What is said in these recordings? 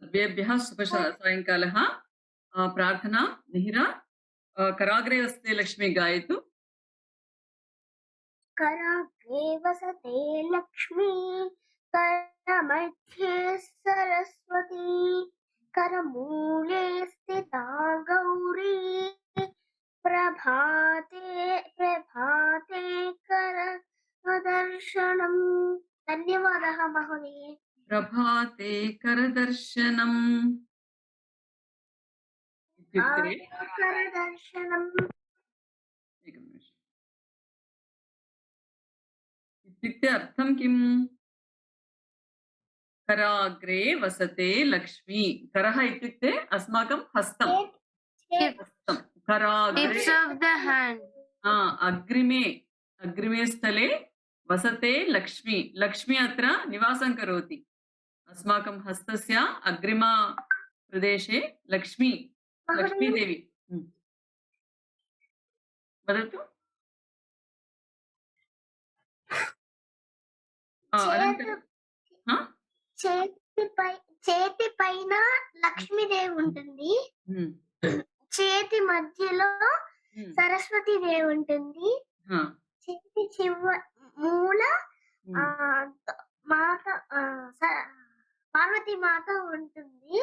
सर्वेभ्यः सायङ्कालः। प्रार्थना निहिरा कराग्रे वसते लक्ष्मी गायतु। कराग्रे वसते लक्ष्मी करमध्ये सरस्वती करमूले स्थिता गौरी प्रभाते प्रभाते करदर्शनम्। धन्यवादः महोदय। प्रभाते करदर्शनम् इत्युक्ते करदर्शनम् एकनिमिषम् इत्युक्ते अर्थं किम्? कराग्रे वसते लक्ष्मी। करः इत्युक्ते अस्माकं हस्तम्। हस्तं कराग्रे Tips of the hand. अग्रिमे अग्रिमे स्थले वसते लक्ष्मी। लक्ष्मी अत्र निवासं करोति। अस्माकं हस्तस्य अग्रिम प्रदेशे लक्ष्मी लक्ष्मीदेवी। वदतु। చేతి పైన లక్ష్మీదేవి ఉంటుంది, చేతి మధ్యలో సరస్వతి దేవి ఉంటుంది, చేతి మూల మాత పార్వతి మాత ఉంటుంది.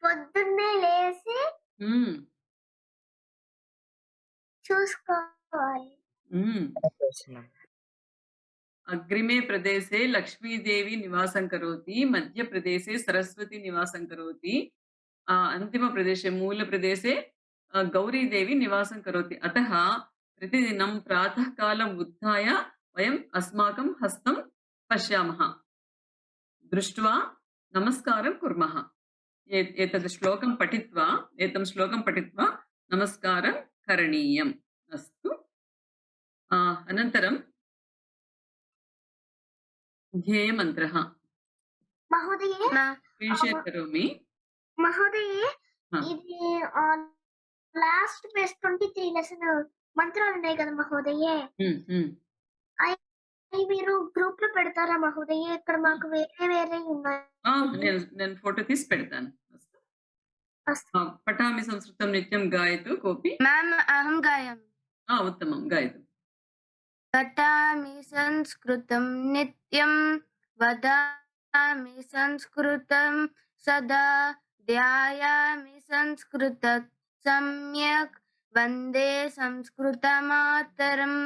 పొద్దున్నే లేసి చూసుకోవాలి. अग्रिमे प्रदेशे लक्ष्मीदेवी निवासं करोति, मध्यप्रदेशे सरस्वती निवासं करोति, अन्तिमप्रदेशे मूलप्रदेशे गौरीदेवी निवासं करोति। अतः प्रतिदिनं प्रातःकालम् उत्थाय वयम् अस्माकं हस्तं पश्यामः, दृष्ट्वा नमस्कारं कुर्मः। एतत् श्लोकं पठित्वा नमस्कारं करणीयम्। अस्तु, अनन्तरं ध्येयमन्त्रः महोदये शेर् करोमि। महोदये ఇది లాస్ట్ పేజ్ 23 లెసన్ మంత్రాలు ఉన్నాయి కదా మహోదయే, అవి మీరు గ్రూప్ లో పెడతారా మహోదయే? ఇక్కడ మాకు వేరే వేరే ఉన్నాయి. నేను ఫోటో తీసి పెడతాను. పఠామి సంస్కృతం నిత్యం గాయతు కోపి. मैम अहं गायामि। उत्तमं, गायतु। पठामि संस्कृतं नित्यं वदामि संस्कृतं सदा ध्यायामि संस्कृतं सम्यक् वन्दे संस्कृतमातरं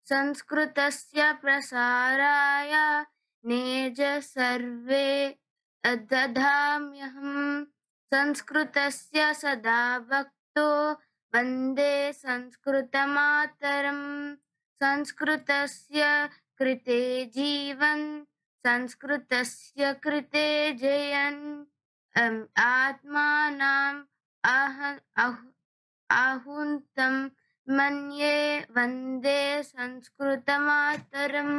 संस्कृतस्य प्रसाराय नेज सर्वे ददाम्यहं संस्कृतस्य सदा भक्तो वन्दे संस्कृतमातरम् संस्कृतस्य कृते जीवन् संस्कृतस्य कृते जयन् आत्मानाम् आहुन्तं मन्ये वन्दे संस्कृतमातरम्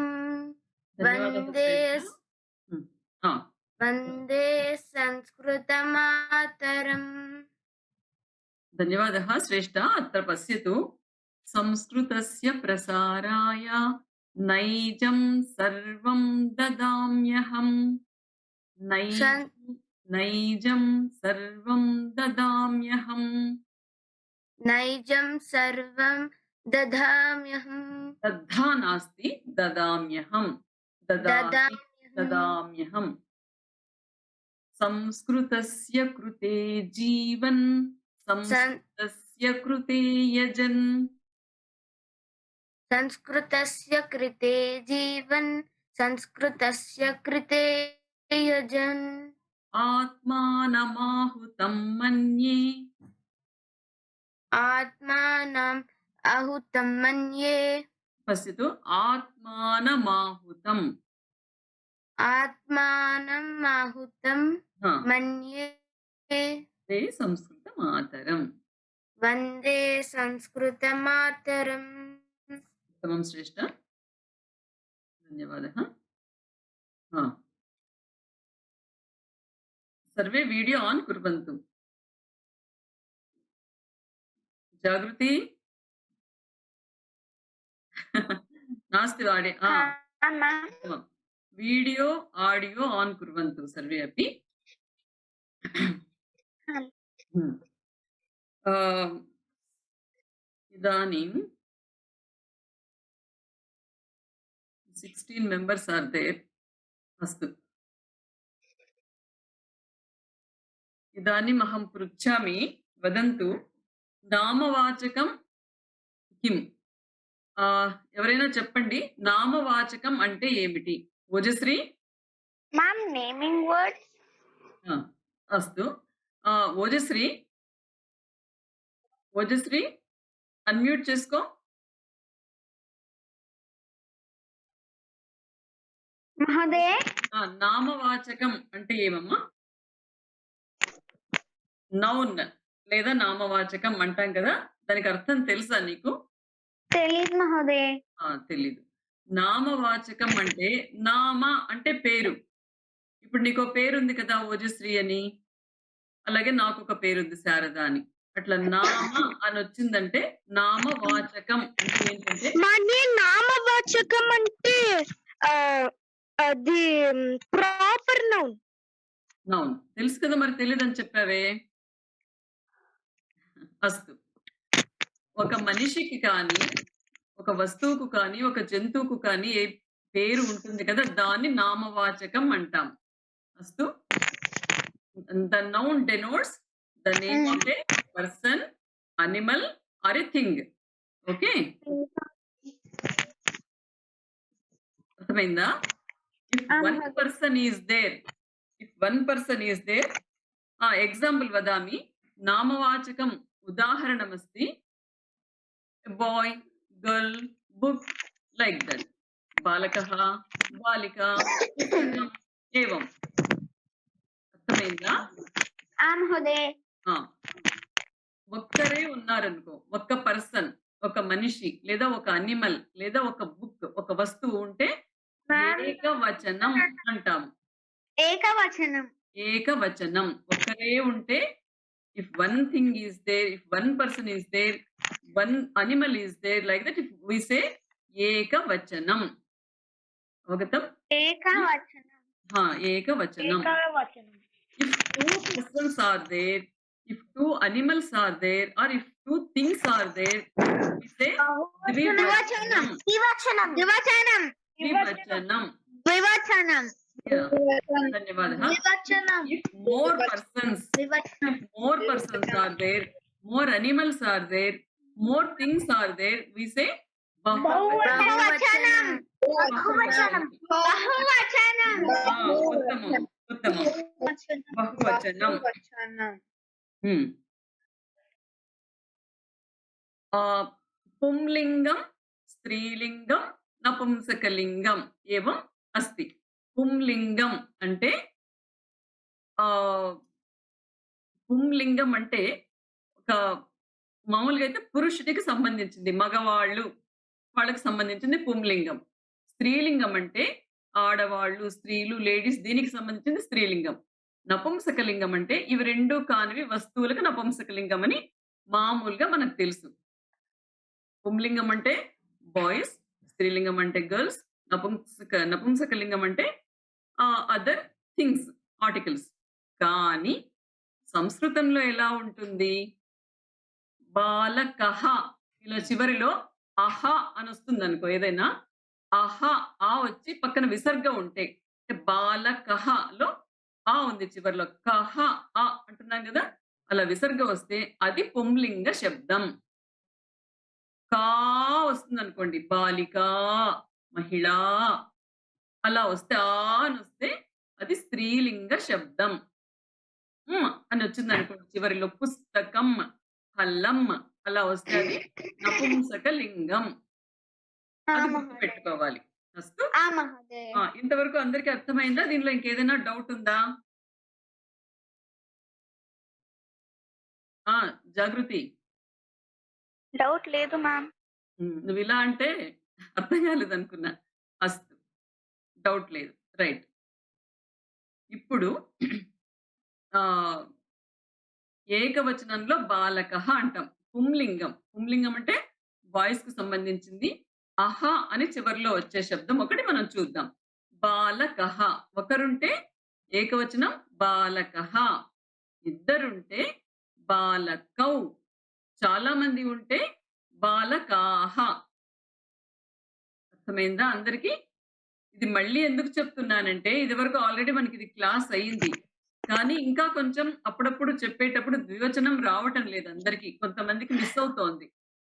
वन्दे संस्कृतमातरम्। धन्यवादः श्रेष्ठ। अत्र पश्यतु, संस्कृतस्य प्रसाराय नैजं सर्वं ददाम्यहम्। नैजं सर्वं ददाम्यहम्। नैजं सर्वं ददाम्यहम्। दद्धा नास्ति, ददाम्यहम्। ददाम्यहम्। संस्कृतस्य कृते जीवन् संस्कृतस्य कृते यजन्। संस्कृतस्य कृते जीवन् संस्कृतस्य कृते यजन् आत्मानमाहुतं मन्ये। आत्मानम् आहुतं मन्ये। पश्यतु, आत्मानमाहुतम् मन्ये। वन्दे संस्कृतमातरम्। वन्दे संस्कृतमातरम्। उत्तमं श्रेष्ठ, धन्यवादः। सर्वे वीडियो ऑन कुर्वन्तु। जागृति नास्ति वाडे। वीडियो ऑडियो ऑन कुर्वन्तु सर्वे अपि। इदानीं 16 members are there. अस्तु। इदानीम् अहं पृच्छामि, वदन्तु नामवाचकं किम्? ఎవరైనా చెప్పండి, నామవాచకం అంటే ఏమిటి? ఓజశ్రీ? Ma'am naming words. అస్తు. ఓజశ్రీ అన్మ్యూట్ చేసుకో. మహోదయ నామవాచకం అంటే ఏమమ్మా? నౌన్ లేదా నామవాచకం అంటాం కదా, దానికి అర్థం తెలుసా నీకు? తెలీదు మహోదయ. తెలీదు. నామవాచకం అంటే నామ అంటే పేరు. ఇప్పుడు నీకు పేరు ఉంది కదా ఓజశ్రీ అని, అలాగే నాకు ఒక పేరుంది శారద అని. అట్లా నామ అని వచ్చిందంటే నామవాచకం అంటే ఏంటంటే, నామవాచకం అంటే అది ప్రాపర్ నౌన్. నౌన్ తెలుసు కదా, మరి తెలియదని చెప్పావే. అస్తు. ఒక మనిషికి కానీ, ఒక వస్తువుకు కానీ, ఒక జంతువుకు కానీ ఏ పేరు ఉంటుంది కదా, దాన్ని నామవాచకం అంటాం. అస్తు. The noun denotes the name of a person, animal or a thing. Okay? అర్థమైందా? If one person is there, example వదామి. నామవాచకం ఉదాహరణమస్తి. Boy, girl, book, like that. బాలకః, బాలికా, పుస్తకం, ఏవం. అర్థమైందా? ఒక్కరే ఉన్నారనుకో, ఒక్క పర్సన్, ఒక మనిషి లేదా ఒక అనిమల్ లేదా ఒక బుక్, ఒక వస్తువు ఉంటే ఏకవచనం అంటాము. ఏకవచనం. ఒక్కరే ఉంటే, if one thing is there, if one person is there, one animal is there, like that, if we say ఏకవచనం. అవగతం? ఏకవచనం. If two persons are there, if two animals are there, or if two things are there, we say ద్వివచనం. Yeah. ధన్యవాదः. If more persons are there, more animals are there, more things are there, we say బహువచనం. ఉత్తమం. బహువచనం. పుంలింగం, స్త్రీలింగం, నపుంసకలింగం ఏవం అస్తి. పుంలింగం అంటే పుంలింగం అంటే ఒక మామూలుగా అయితే పురుషుడికి సంబంధించింది, మగవాళ్ళు వాళ్ళకి సంబంధించింది పుంలింగం. స్త్రీలింగం అంటే ఆడవాళ్ళు, స్త్రీలు, లేడీస్, దీనికి సంబంధించింది స్త్రీలింగం. నపుంసకలింగం అంటే ఇవి రెండు కానివి వస్తువులకు నపుంసకలింగం అని మామూలుగా మనకు తెలుసు. పుంలింగం అంటే బాయ్స్, స్త్రీలింగం అంటే గర్ల్స్, నపుంసకలింగం అంటే అదర్ థింగ్స్, ఆర్టికల్స్. కానీ సంస్కృతంలో ఎలా ఉంటుంది? బాలకః, ఇలా చివరిలో అహ అని వస్తుంది అనుకో, ఏదైనా అహ ఆ వచ్చి పక్కన విసర్గ ఉంటే, బాలకఃలో ఆ ఉంది చివరిలో, కహ ఆ అంటున్నాం కదా, అలా విసర్గ వస్తే అది పుంలింగ శబ్దం. కా వస్తుంది అనుకోండి, బాలిక, మహిళ, అలా వస్తే ఆ అని వస్తే అది స్త్రీలింగ శబ్దం. అని వచ్చింది అనుకోండి చివరిలో, పుస్తకం, కల్లం, అలా వస్తే అది నపుంసక లింగం. అది గుర్తు పెట్టుకోవాలి. అస్తు. ఇంతవరకు అందరికీ అర్థమైందా? దీనిలో ఇంకేదైనా డౌట్ ఉందా? జాగృతి? డౌట్ లేదు మ్యామ్. నువ్వు ఇలా అంటే అర్థం కాలేదనుకున్నా. అస్తు, డౌట్ లేదు. రైట్. ఇప్పుడు ఏకవచనంలో బాలకః అంటాం. పుంలింగం. పుంలింగం అంటే బాయ్స్ కు సంబంధించింది. అహ అని చివరిలో వచ్చే శబ్దం ఒకటి మనం చూద్దాం. బాలకః ఒకరుంటే ఏకవచనం బాలకః. ఇద్దరుంటే బాలకౌ. చాలా మంది ఉంటే బాలకాహ. అర్థమైందా అందరికి? ఇది మళ్ళీ ఎందుకు చెప్తున్నానంటే ఇదివరకు ఆల్రెడీ మనకిది క్లాస్ అయింది. కానీ ఇంకా కొంచెం అప్పుడప్పుడు చెప్పేటప్పుడు ద్వివచనం రావటం లేదు అందరికి. కొంతమందికి మిస్ అవుతోంది.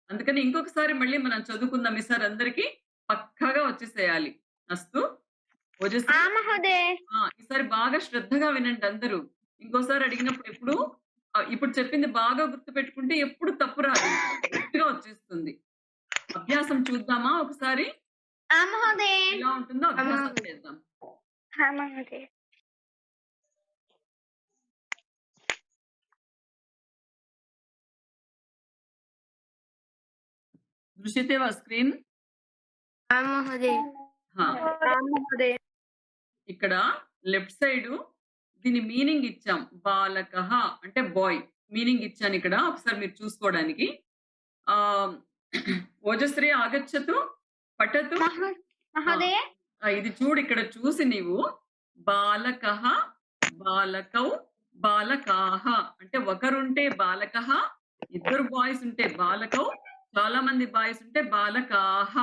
అందుకని ఇంకొకసారి మళ్ళీ మనం చదువుకుందాం. ఈసారి అందరికి పక్కాగా వచ్చేసేయాలి. అస్తు. ఓజస్వి. మహోదయ. ఈసారి బాగా శ్రద్ధగా వినండి అందరూ. ఇంకోసారి అడిగినప్పుడు ఇప్పుడు చెప్పింది బాగా గుర్తుపెట్టుకుంటే ఎప్పుడు తప్పు రాదు. కరెక్ట్‌గా వచ్చేస్తుంది. అభ్యాసం చూద్దామా ఒకసారి? మహోదయ. ఎలా ఉంటుందో అభ్యాసం చేద్దాం. మహోదయ. దృశ్యతే వా స్క్రీన్? మహోదయ. మహోదయ. ఇక్కడ లెఫ్ట్ సైడు దీని మీనింగ్ ఇచ్చాం. బాలకః అంటే బాయ్. మీనింగ్ ఇచ్చాను ఇక్కడ. ఒకసారి మీరు చూసుకోవడానికి. ఓజశ్రీ ఆగచ్చతు పఠతు. మహోదయ. ఇది చూడు ఇక్కడ చూసి నీవు బాలకః, బాలకౌ, బాలకాహ అంటే ఒకరుంటే బాలకః, ఇద్దరు బాయ్స్ ఉంటే బాలకౌ, చాలా మంది బాయ్స్ ఉంటే బాలకాహ.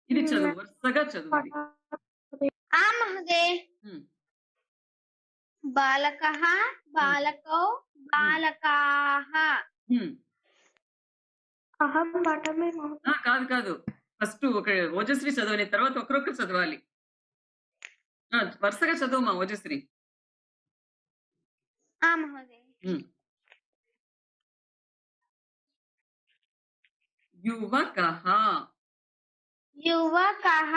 ఇది చదువు. వరుసగా చదువు ఇది. మహోదయ. బాలకః, బాలకౌ, బాలకాః. అహం పఠమే మహోదయ. కాదు. ఫస్ట్ ఒక ఓజశ్రీ చదవని తర్వాత ఒకరొకరు చదవాలి. వరుసగా చదువుమా ఓజశ్రీ. మహోదయ. యువకః, యువకః,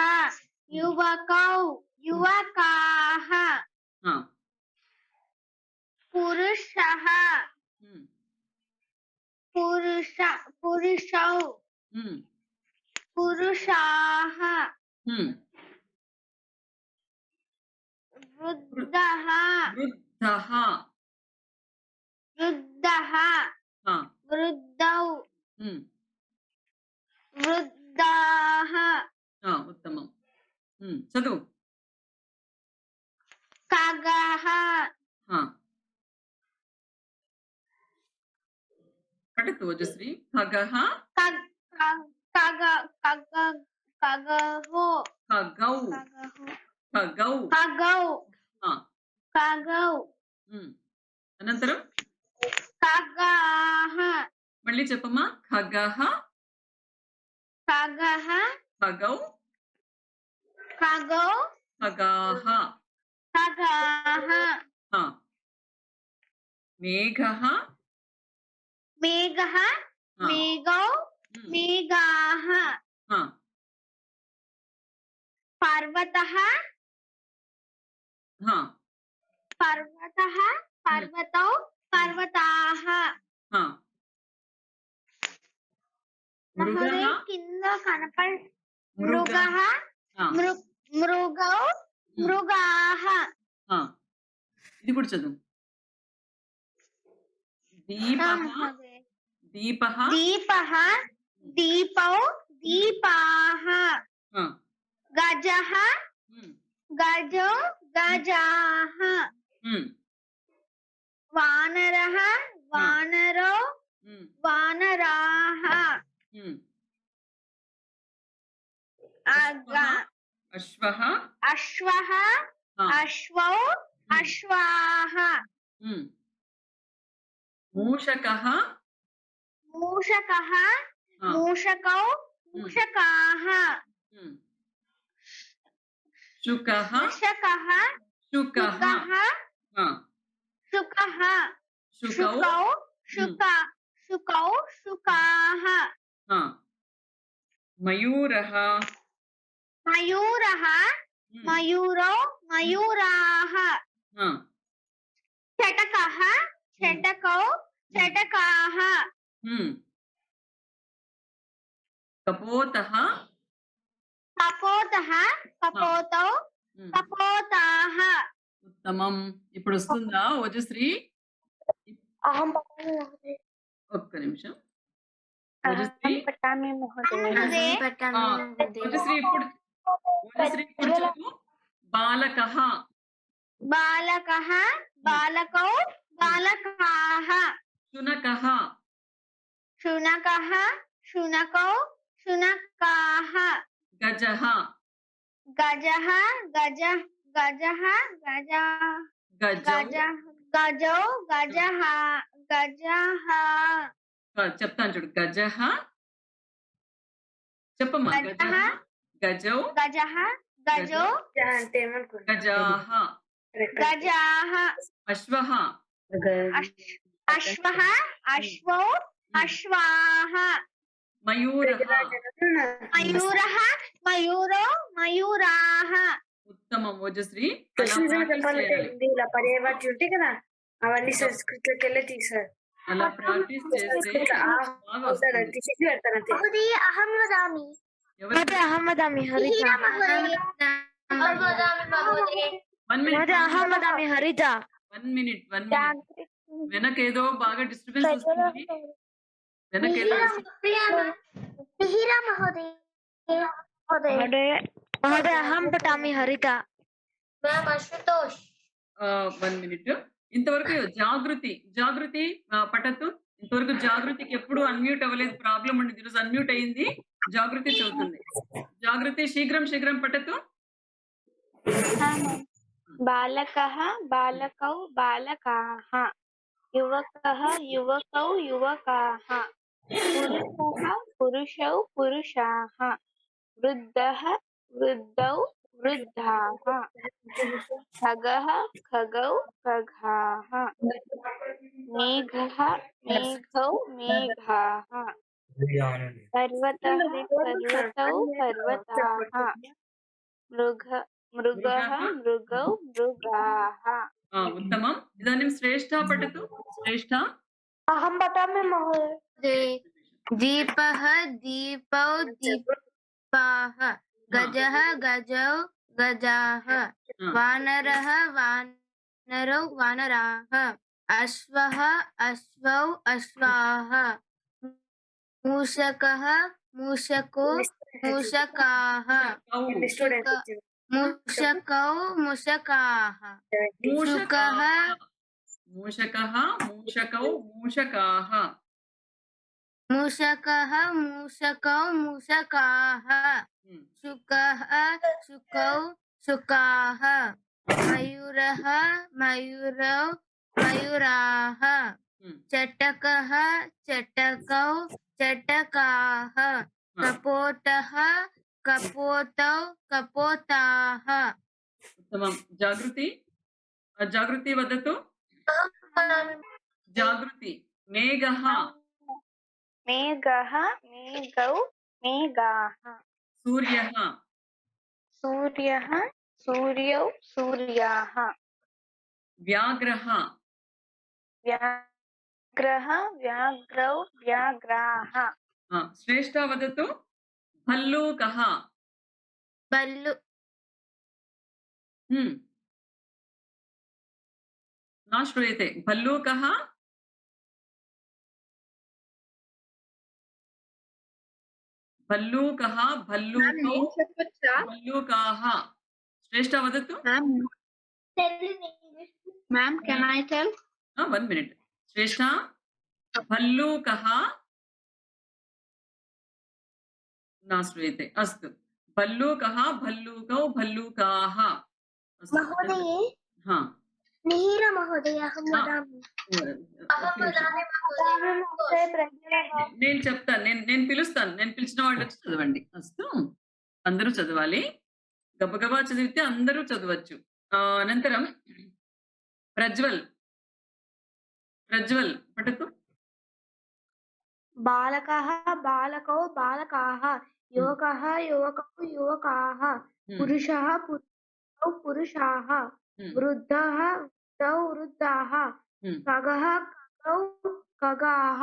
యువకౌ, యువకాః. పురుషః, పురుషౌ, పురుషాః. వృద్ధః, వృద్ధః, వృద్ధః, వృద్ధౌ, వృద్ధాః. ఉత్తమం. చదువు. ఖగః, పఠతు ఓజశ్రీ. ఖగః, ఖగౌ, ఖగౌ, ఖగౌ. ఖగౌ, ఖగౌ. అనంతరం ఖగాః. మళ్ళీ చెప్పమ్మా. ఖగః, ఖగః, ఖగౌ, ఖగౌ, ఖగాః. ఖగాః. మేఘః, మేఘః, మేఘౌ, మేఘాః. పర్వతః, పర్వతః, పర్వతౌ, పర్వతాః. మహోదయ కింద మృగః, మృగౌ, మృగాః. ఇది కూడా చదువు. దీపః, దీపః, దీపః, దీపౌ, దీపాః. గజః, గజౌ, గజాః. వానరః, వానరౌ, వానరాః. అశ్వః, అశ్వః, అశ్వౌ, అశ్వాః. మూషకః, మూషకః, మూషకౌ, మూషకాః. శుకః, శుకః, శుకః, శుకః, శుకౌ, శుకౌ, శుకాః. మయూరః, మయూరః, మయూరౌ, మయూరాః. చటకః, చటకౌ, చటకాః. కపోతః, కపోతః, కపోతౌ, కపోతాః. ఉత్తమం. ఇప్పుడు వస్తుందా ఓజశ్రీ? ఒక్క నిమిషం. ఓజశ్రీ ఇప్పుడు చెప్పు. బాలకః, బాలకః, బాలకౌ, बालकाः शुनकः शुनकः शुनकौ शुनकाः गजः गजः गजः गजः गजा गजौ गजौ गजः गजः చెప్తాను చూడు గజः చెప్పమ్మా గజः గజౌ గజः గజో అంటే ఏమనుకుంటా గజాः గజాः అశ్వः అశ్వः అశ్వౌ అశ్వాः మయూరः మయూరः మయూరో మయూరాः ఉత్తమం ఓజశ్రీ అలా క్వశ్చన్స్ ప్రాక్టీస్ చెప్పాలంటే చేయాలి హిందీలో పర్యాయవాచ్యం ఉంటాయి కదా అవన్నీ సంస్కృతిలోకి వెళ్ళి తీసారు అలా ప్రాక్టీస్ చేస్తే బాగా వస్తుంది తీసేసి పెడతారు అంతే महोदय अहं वदामि ఎవరు అహం వదామి హరిత వన్ మినిట్ అహం వదామి హరిత వన్ మినిట్ వెనకేదో బాగా డిస్టర్బెన్స్ వస్తుంది వెనకేదో मिहिरा महोदय మహోదయ అహం పఠామి హరిత వన్ మినిట్ ఇంతవరకు జాగృతి పఠతు ఇంతవరకు జాగృతికి ఎప్పుడు అన్మ్యూట్ అవ్వలేదు ప్రాబ్లం ఉండదు ఈరోజు అన్మ్యూట్ అయింది జాగృతి చదువుతుంది జాగృతి శీఘ్రం పఠతు బాలకః బాలకౌ బాలకాః యువకః యువకౌ యువకాః పురుషः పురుషౌ పురుషాः వృద్ధः వృద్ధౌ వృద్ధాः ఖగः ఖగౌ ఖగాः మేఘः మేఘౌ మేఘాः పర్వతः పర్వతౌ పర్వతాः మృగः మృగౌ మృగాः उत्तमम् इदानीं श्रेष्ठा पठतु श्रेष्ठा अहं पठामि महोदय दीपः दीपौ दीपाः गजः गजौ गजाः वानरः वानरौ वानराः अश्वः अश्वौ अश्वाः मूषकः मूषको मूषकाः స్టూడెంట్స్ मूषकौ मूषकाः शुकः मूषकः मूषकौ मूषकाः मूषकः मूषकौ मूषकाः शुकः शुकौ शुकाः मयूरः मयूरौ मयूराः चटकः चटकौ चटकाः कपोतः कपोतौ कपोताः उत्तमं जागृति वदतु जागृति मेघः मेघः मेघौ मेघाः सूर्यः सूर्यः सूर्यौ सूर्याः व्याघ्रः व्याघ्रः व्याघ्रौ व्याघ्राः श्रेष्ठा वदतु भल्लूकः बल्लु न श्रूयते भल्लूकः भल्लूकः भल्लूकौ भल्लूकाः श्रेष्ठा वदतु ma'am can I tell 1 minute Shreshtha भल्लूकः न श्रूयते अस्तु भल्लूकः भल्लूकौ भल्लूकाः महोदय हा मिहिरा महोदय अहं वदामि నేను చెప్తాను నేను పిలుస్తాను నేను పిలిచిన వాళ్ళు వచ్చి చదవండి అస్తు అందరూ చదవాలి గబగబా చదివితే అందరూ చదవచ్చు అనంతరం ప్రజ్వల్ పఠతు बालकः बालकौ बालकाः युवकः युवकौ युवकाः पुरुषः पुरुषौ पुरुषाः वृद्धः वृद्धौ वृद्धाः खगः खगौ खगाः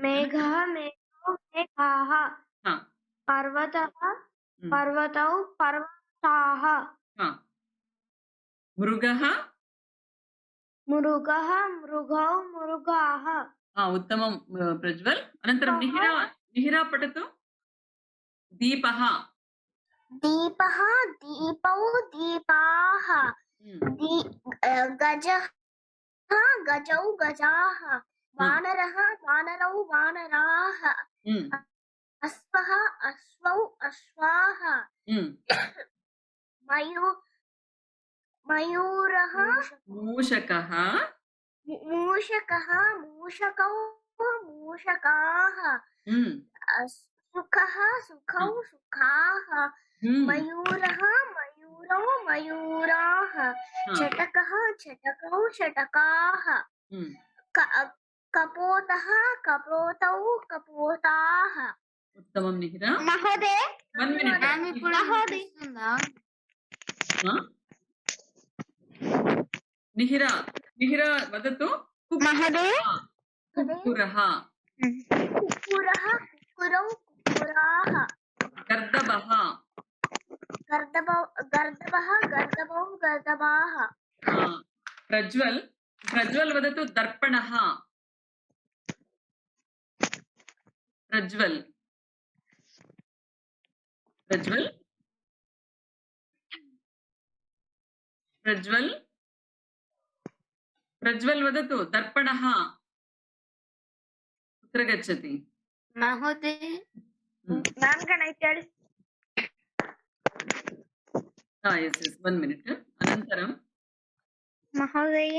मेघः मेघौ मेघाः पर्वतः पर्वतौ पर्वताः मृगः मृगः मृगौ मृगाः उत्तमं प्रज्वल अनन्तरं मिहिरा पठतु दीपः दीपः दीपौ दीपाः गजः गजौ गजाः वानरः वानरौ वानराः अश्वः अश्वौ अश्वाः मयूरः मूषकः मूषकः मूषकौ मूषकाः सुखः सुखौ सुखाः मयूरः मयूरौ मयूराः चटकः चटकौ चटकाः कपोतः कपोतौ कपोताः उत्तमं निहिरा महोदय 1 मिनिट निहिरा निहिरा वदतु महोदय कुक्कुरः कुक्कुरः कुक्कुरौ कुक्कुराः गर्दभः गर्दभः गर्दभौ गर्दभाः प्रज्वल प्रज्वल वदतु दर्पणः प्रज्वल प्रज्वल प्रज्वल प्रज्वल वदतु दर्पणः कुत्र गच्छति महोदय Ma'am, can I tell? yes yes 1 minute अनन्तरं महोदय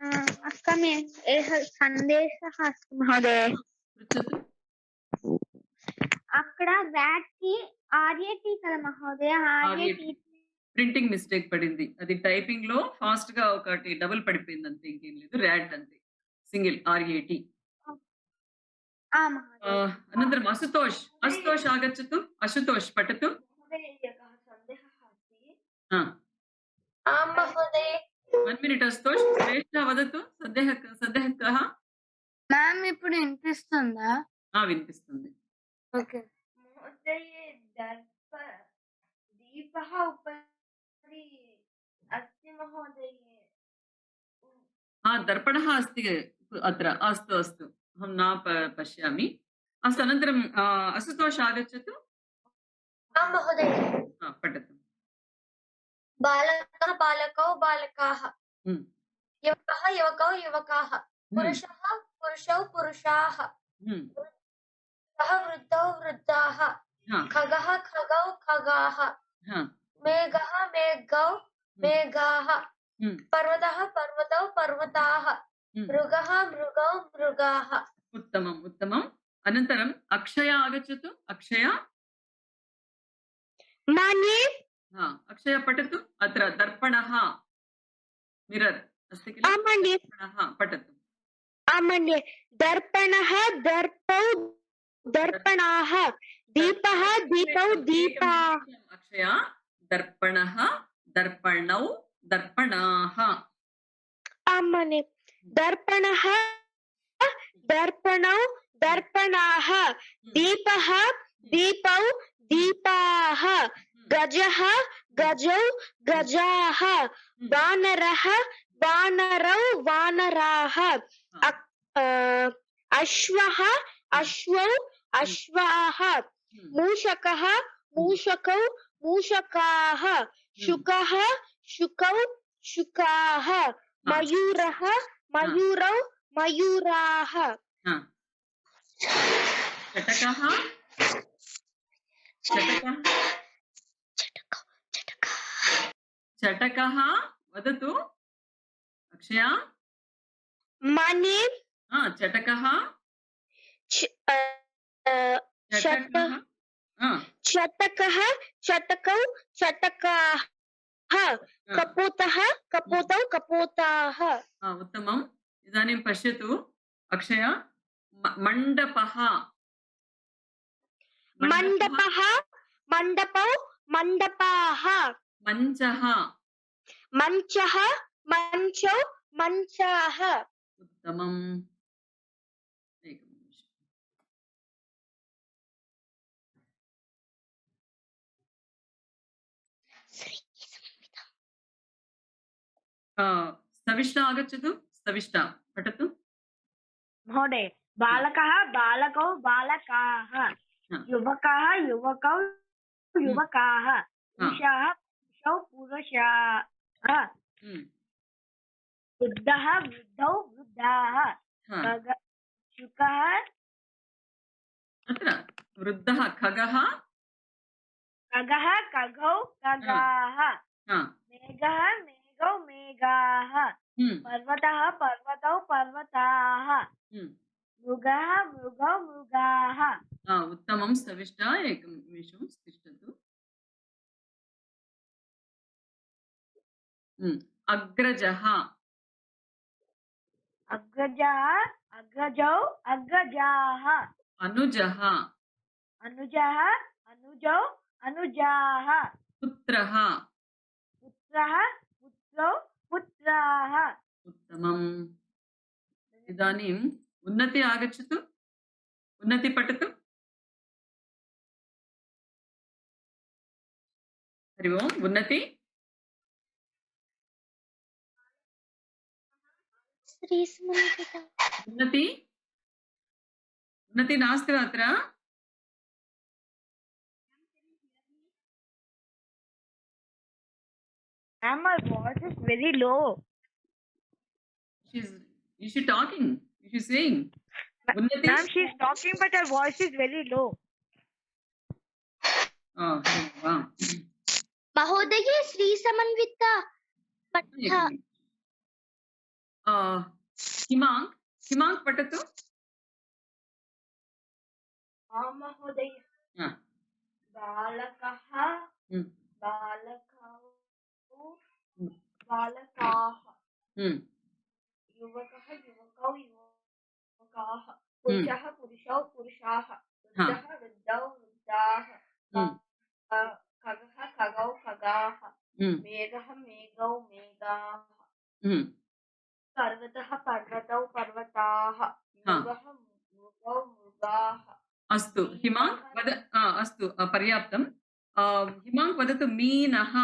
अस्माकम् एकः सन्देशः अस्ति महोदय पृच्छतु అక్కడ వ్యాట్ కి ఆర్ఏటి కదా మహోదయ ఆర్ఏటి ప్రింటింగ్ మిస్టేక్ పడింది అది టైపింగ్ లో ఫాస్ట్ గా ఒకటి డబుల్ పడిపోయింది అంతే ఇంకేం లేదు ర్యాట్ అంతే సింగిల్ ఆర్ఏటి అనంతరం అశుతోష్ అశుతోష్ ఆగచ్చతు అశుతోష్ పఠతు महोदय 1 minute అశుతోష్ శ్రేష్ఠ వదతు సందేహ కః మ్యామ్ ఇప్పుడు వినిపిస్తుందా వినిపిస్తుంది ఓకే మహోదయ दीपः उपरि अस्ति महोदय दर्पणः अस्ति अत्र अस्तु अस्तु अहं न पश्यामि अस्तु अनन्तरं असुतोष आगच्छतु आं महोदय पठतु बालकः बालकौ बालकाः युवकः युवकौ युवकाः पुरुषः पुरुषौ पुरुषाः वृद्धः वृद्धौ वृद्धाः खगः खगौ खगाः मेघः मेघौ मेघाः पर्वतः पर्वतौ पर्वताः मृगः मृगौ मृगाः उत्तमम् उत्तमम् अनन्तरम् अक्षया आगच्छतु अक्षया मने अक्षया पठतु अत्र दर्पणः मिरर् अस्ति किल दर्पणः पठतु आमन्ये दर्पणः दर्पौ दर्पणाः दीपः दीपौ दीपाः अक्षया दर्पणः दर्पणौ दर्पणाः आमन्ये दर्पणः दर्पणौ दर्पणाः दीपः दीपौ दीपाः गजः गजौ गजाः वानरः वानरौ वानराः अश्वः अश्वौ अश्वाः मूषकः मूषकौ मूषकाः शुकः शुकौ शुकाः मयूरः मयूरौ मयूराः चटकः चटकः चटकः वदतु अक्षया मने चटकः चटकः चटकौ चटकाः कपोतः कपोतौ कपोताः उत्तमम् इदानीं पश्यतु अक्षया मण्डपः मण्डपः मण्डपौ मण्डपाः मञ्चः मञ्चः मञ्चौ मञ्चाः उत्तमम् एकनिमिषम् स्तविष्टा आगच्छतु स्तविष्टा पठतु महोदय बालकः बालकौ बालकाः युवकः युवकौ युवकाः पुरुषः पुरुषौ पुरुषाः वृद्धः वृद्धौ वृद्धाः हा शुकः अत्र वृद्धः खगः खगः खगौ खगाः हा मेघः मेघौ मेघाः पर्वतः पर्वतौ पर्वताः मृगः मृगौ मृगाः उत्तमं सविष्टा एकं निमिषं तिष्ठतु अग्रजः अग्रजः अग्रजौ अग्रजाः अनुजः अनुजः अनुजौ अनुजाः पुत्रः पुत्रः पुत्रौ पुत्राः उत्तमम् इदानीम् उन्नति आगच्छतु उन्नति पठतु हरि ओम् उन्नति उन्नति उन्नति नास्ति वा अत्र Ma'am, my voice is very low. Is she talking? Is she saying? Unnati? Ma'am, she is talking, but her voice is very low. Oh, wow. महोदये श्री समन्विता हिमांग पठतु महोदय बालकः बालकौ बालकाः युवकः युवकौ युवकाः पुरुषः पुरुषौ पुरुषाः वृद्धः वृद्धौ वृद्धाः खगः खगौ खगाः मेघः मेघौ मेघाः पर्वतः पर्वतौ पर्वताः मृगः मृगौ मृगाः अस्तु हिमांग वद अस्तु पर्याप्तं हिमांग वदतु मीनः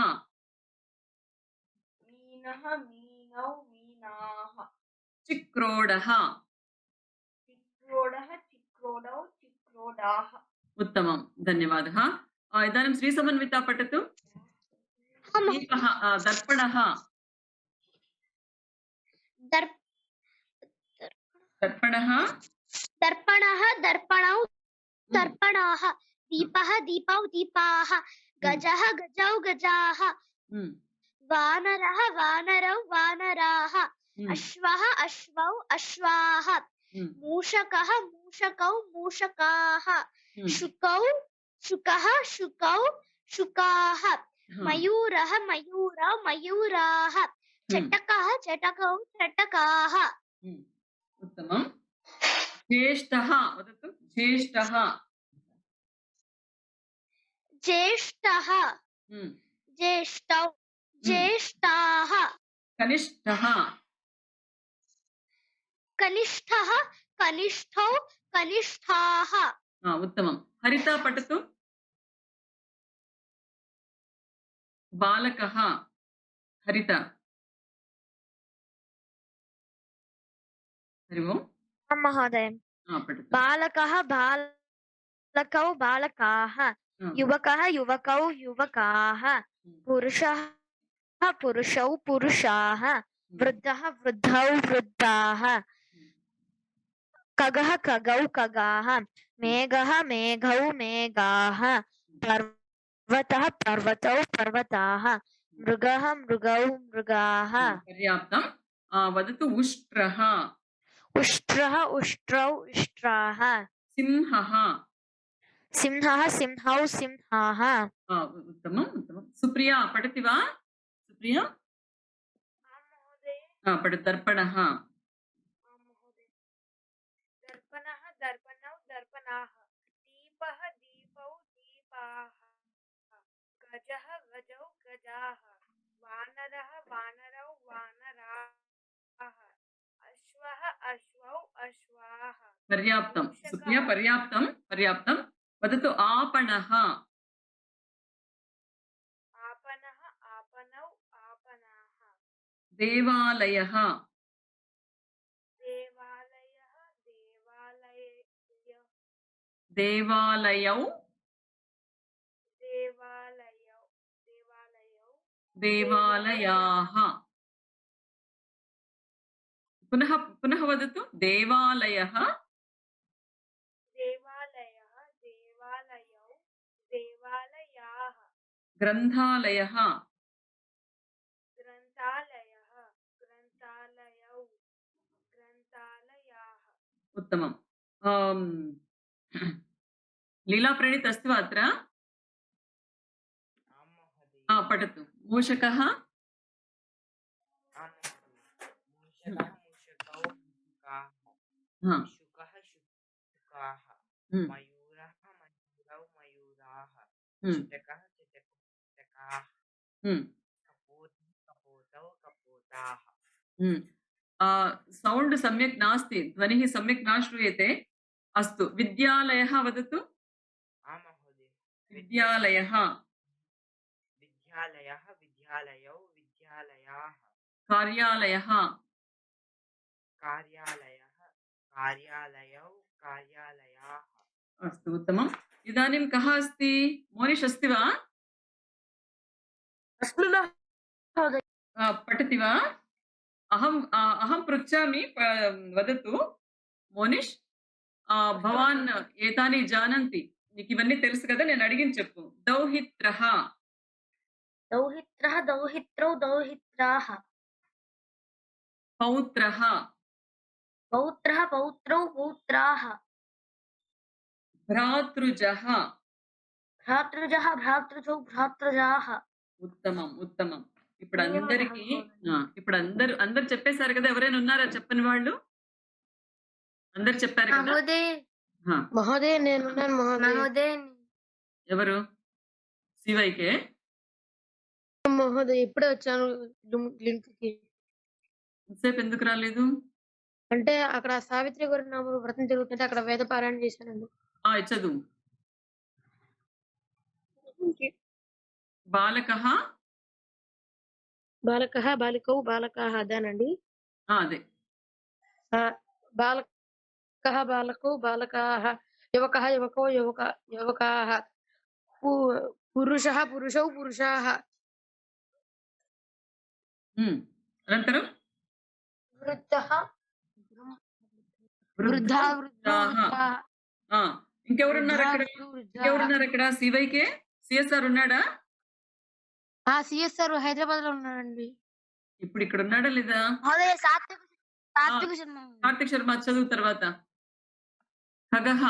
मीनः मीनौ मीनाः चिक्रोडः चिक्रोडः चिक्रोडौ चिक्रोडाः उत्तमं धन्यवादः इदानीं श्रीसमन्विता पठतु दीपः दर्पणः दर्पणः दर्पणः दर्पणौ दर्पणाः दीपः दीपौ दीपाः गजः गजौ गजाः वानरः वानरौ वानराः अश्वः अश्वौ अश्वाः मूषकः मूषकौ मूषकाः शुकौ शुकः शुकौ शुकाः मयूरः मयूरौ मयूराः चटकः चटकौ चटकाः उत्तमं ज्येष्ठः वदतु ज्येष्ठः ज्येष्ठः ज्येष्ठौ ज्येष्ठाः कनिष्ठः कनिष्ठः कनिष्ठौ कनिष्ठाः उत्तमं हरिता पठतु बालकः हरिता हरि ओम् महोदय पठतु बालकः बालकौ बालकाः युवकः युवकौ युवकाः पुरुषः पुरुषौ पुरुषाः वृद्धः वृद्धौ वृद्धाः खगः खगौ खगाः मेघः मेघौ मेघाः पर्वतः पर्वतौ पर्वताः मृगः मृगौ मृगाः पर्याप्तं वदतु उष्ट्रः उष्ट्रः उष्ट्रौ उष्ट्राः सिंहः सिंहः सिंहौ सिंहाः उत्तमम् उत्तमं सुप्रिया पठति वा सुप्रिया पठ दर्पणः दर्पणः दर्पणौ दर्पणाः दीपः दीपौ दीपाः गजः गजौ गजाः वानरः वानरौ वानराः अश्वः अश्वौ अश्वाः पर्याप्तं सुप्रिया पर्याप्तं पर्याप्तं वदतु आपणः आपणः आपणौ आपणाः देवालयः देवालयः देवालयौ देवालयौ देवालयौ देवालयाः पुनः पुनः वदतु देवालयः देवालयः देवालयौ देवालयाः ग्रन्थालयः ग्रन्थालयः ग्रन्थालयौ ग्रन्थालयाः उत्तमम् लीला प्रणीत अस्ति वा अत्र आं महोदय पठतु मूषकः आं महोदय मूषकः मूषकौ मूषकाः हा, शुकः शुकाः हम्म, मयूरः मयूरौ मयूराः हम्म, चितकः चितकाः हम्म, कपोतः कपोतौ कपोताः हम्म। सौण्ड् सम्यक् नास्ति ध्वनिः सम्यक् न श्रूयते अस्तु विद्यालयः वदतु आं महोदय विद्यालयः विद्यालयः विद्यालयौ विद्यालयाः कार्यालयः कार्यालयः कार्यालयौ कार्यालयाः अस्तु उत्तमम् इदानीं कः अस्ति मोनिष् अस्ति वा अस्मि महोदय पठति वा अहं पृच्छामि वदतु मोनिष् భవాన్ ఏతాని జానంతి నీకు ఇవన్నీ తెలుసు కదా నేను అడిగిన చెప్పు దౌహిత్రః దౌహిత్రः దౌహిత్రౌ దౌహిత్రాः పౌత్రః పౌత్రः పౌత్రౌ పౌత్రాः భ్రాతృజః భ్రాతృజः భ్రాతృజౌ భ్రాతృజాः ఉత్తమం ఉత్తమం ఇప్పుడు అందరికి ఇప్పుడు అందరు చెప్పేశారు కదా ఎవరైనా ఉన్నారా చెప్పని వాళ్ళు అందరు చెప్పారు కదా మహోదయ నేనున్నాను మహోదయ ఎవరు శివైకే మహోదయ ఇప్పుడే వచ్చాను లింక్ కి ఇంతసేపు ఎందుకు రాలేదు అంటే అక్కడ సావిత్రి గారి నామ వ్రతం జరుగుతుంటే అక్కడ వేద పారాయణ చేశానండి చదువు బాలకః బాలకః బాలికౌ బాలకాः అదేనండి అదే బాలకః బాలకౌ బాలకాः యువకः యువకౌ యువకాः పురుషः పురుషౌ పురుషాः అనంతరం వృద్ధः వృద్ధా వృద్ధాः ఇంకెవరున్నారు అక్కడ సివైకే సిఎస్ఆర్ ఉన్నాడా సిఎస్ఆర్ హైదరాబాద్ లో ఉన్నాడండి ఇప్పుడు ఇక్కడ ఉన్నాడా లేదా కార్తిక్ శర్మ చదువు తర్వాత ఖగః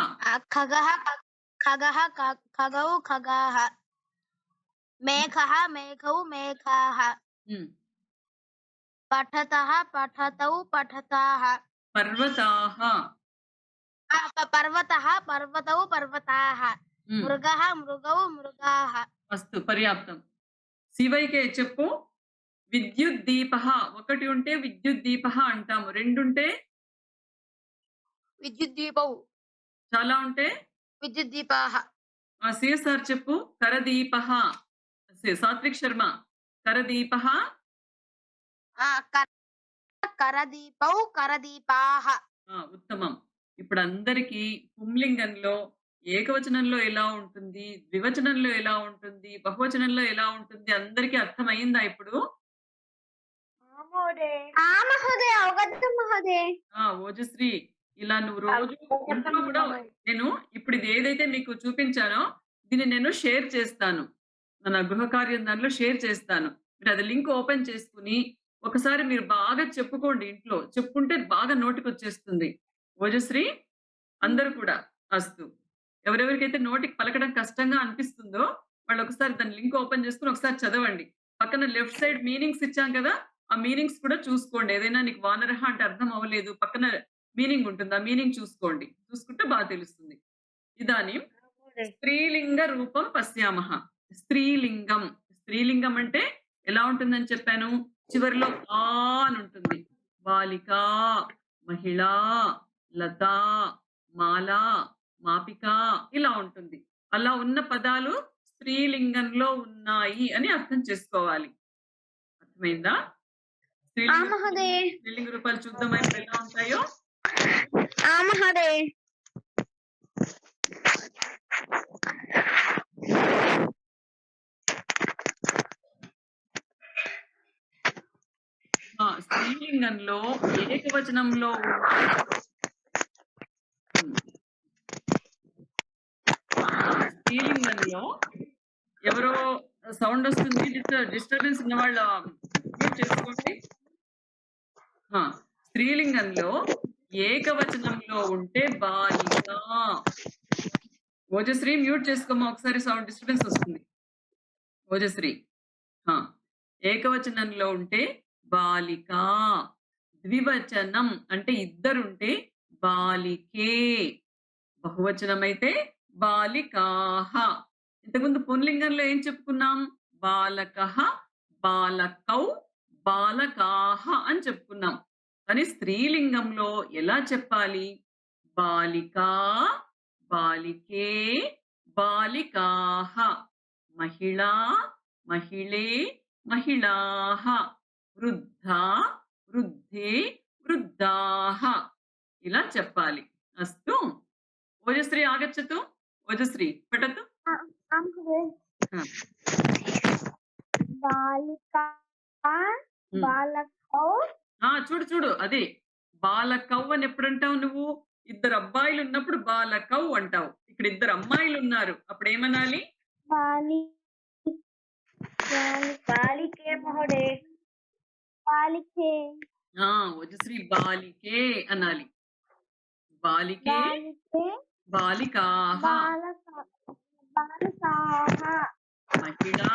ఖగౌ ఖగాః మేఘః మేఘౌ మేఘాః పఠతః పఠతౌ పఠతాః పర్వతాః పర్వతః పర్వతౌ పర్వతాః మృగः మృగౌ మృగాः అస్తు పర్యాప్తం శివైకే చెప్పు విద్యుత్ దీపః ఒకటి ఉంటే విద్యుత్ దీపః అంటాము రెండు ఉంటే విద్యుత్ దీపౌ చాలా ఉంటే విద్యుత్ దీపాః సిఎస్ఆర్ చెప్పు కరదీపః సాత్విక్ శర్మ కరదీపః కరదీపౌ కరదీపాః ఉత్తమం ఇప్పుడు అందరికి పుంలింగంలో ఏకవచనంలో ఎలా ఉంటుంది ద్వివచనంలో ఎలా ఉంటుంది బహువచనంలో ఎలా ఉంటుంది అందరికి అర్థమైందా ఇప్పుడు ఓజశ్రీ ఇలా నువ్వు రోజు ఇంట్లో కూడా నేను ఇప్పుడు ఇది ఏదైతే మీకు చూపించానో దీన్ని నేను షేర్ చేస్తాను మన గృహ కార్యం దాంట్లో షేర్ చేస్తాను మీరు అది లింక్ ఓపెన్ చేసుకుని ఒకసారి మీరు బాగా చెప్పుకోండి ఇంట్లో చెప్పుకుంటే బాగా నోటికి వచ్చేస్తుంది ఓజశ్రీ అందరూ కూడా అస్తు ఎవరెవరికైతే నోటికి పలకడం కష్టంగా అనిపిస్తుందో వాళ్ళు ఒకసారి దాని లింక్ ఓపెన్ చేసుకుని ఒకసారి చదవండి పక్కన లెఫ్ట్ సైడ్ మీనింగ్స్ ఇచ్చాం కదా ఆ మీనింగ్స్ కూడా చూసుకోండి ఏదైనా నీకు వానరహ అంటే అర్థం అవ్వలేదు పక్కన మీనింగ్ ఉంటుంది ఆ మీనింగ్ చూసుకోండి చూసుకుంటే బాగా తెలుస్తుంది ఇదాని స్త్రీలింగ రూపం పశ్యామః స్త్రీలింగం స్త్రీలింగం అంటే ఎలా ఉంటుందని చెప్పాను చివరిలో ఆ అని ఉంటుంది బాలిక మహిళ లత మాల మాపిక ఇలా ఉంటుంది అలా ఉన్న పదాలు స్త్రీలింగంలో ఉన్నాయి అని అర్థం చేసుకోవాలి అర్థమైందా స్త్రీలింగ రూపాలు చూద్దాం ఇప్పుడు ఎలా ఉంటాయో స్త్రీలింగంలో ఏకవచనంలో ఉంటే స్త్రీలింగంలో ఎవరో సౌండ్ వస్తుంది. డిస్టర్బెన్స్ ఉన్న వాళ్ళు మ్యూట్ చేసుకోండి. స్త్రీలింగంలో ఏకవచనంలో ఉంటే బాలిక. ఓజశ్రీ మ్యూట్ చేసుకోమా ఒకసారి, సౌండ్ డిస్టర్బెన్స్ వస్తుంది. ఓజశ్రీ ఏకవచనంలో ఉంటే బాలిక. ద్వివచనం అంటే ఇద్దరుంటే బాలికే. బహువచనం అయితే బాలికాహ. ఇంతకుముందు పుంలింగంలో ఏం చెప్పుకున్నాం? బాలకః, బాలకౌ, బాలకాహ అని చెప్పుకున్నాం. కానీ స్త్రీలింగంలో ఎలా చెప్పాలి? బాలికా, బాలికే, బాలికాహ. మహిళా, మహిళే, మహిళాః. వృద్ధా, వృద్ధే, వృద్ధాః. ఇలా చెప్పాలి. అస్తు. ఓజశ్రీ ఆగచ్చతు. ఓజశ్రీ పఠతు. आं महोदय हा. बालिका बालकौ చూడు చూడు అదే బాలకౌ అని ఎప్పుడంటావు నువ్వు? ఇద్దరు అబ్బాయిలు ఉన్నప్పుడు బాలకౌ అంటావు. ఇక్కడ ఇద్దరు అమ్మాయిలు ఉన్నారు, అప్పుడు ఏమనాలి? बालि बालिके महोदय बालिके ఓజశ్రీ బాలికే అనాలి. బాలికే, बालिके బాలికాహ. बालकाः మహిళా,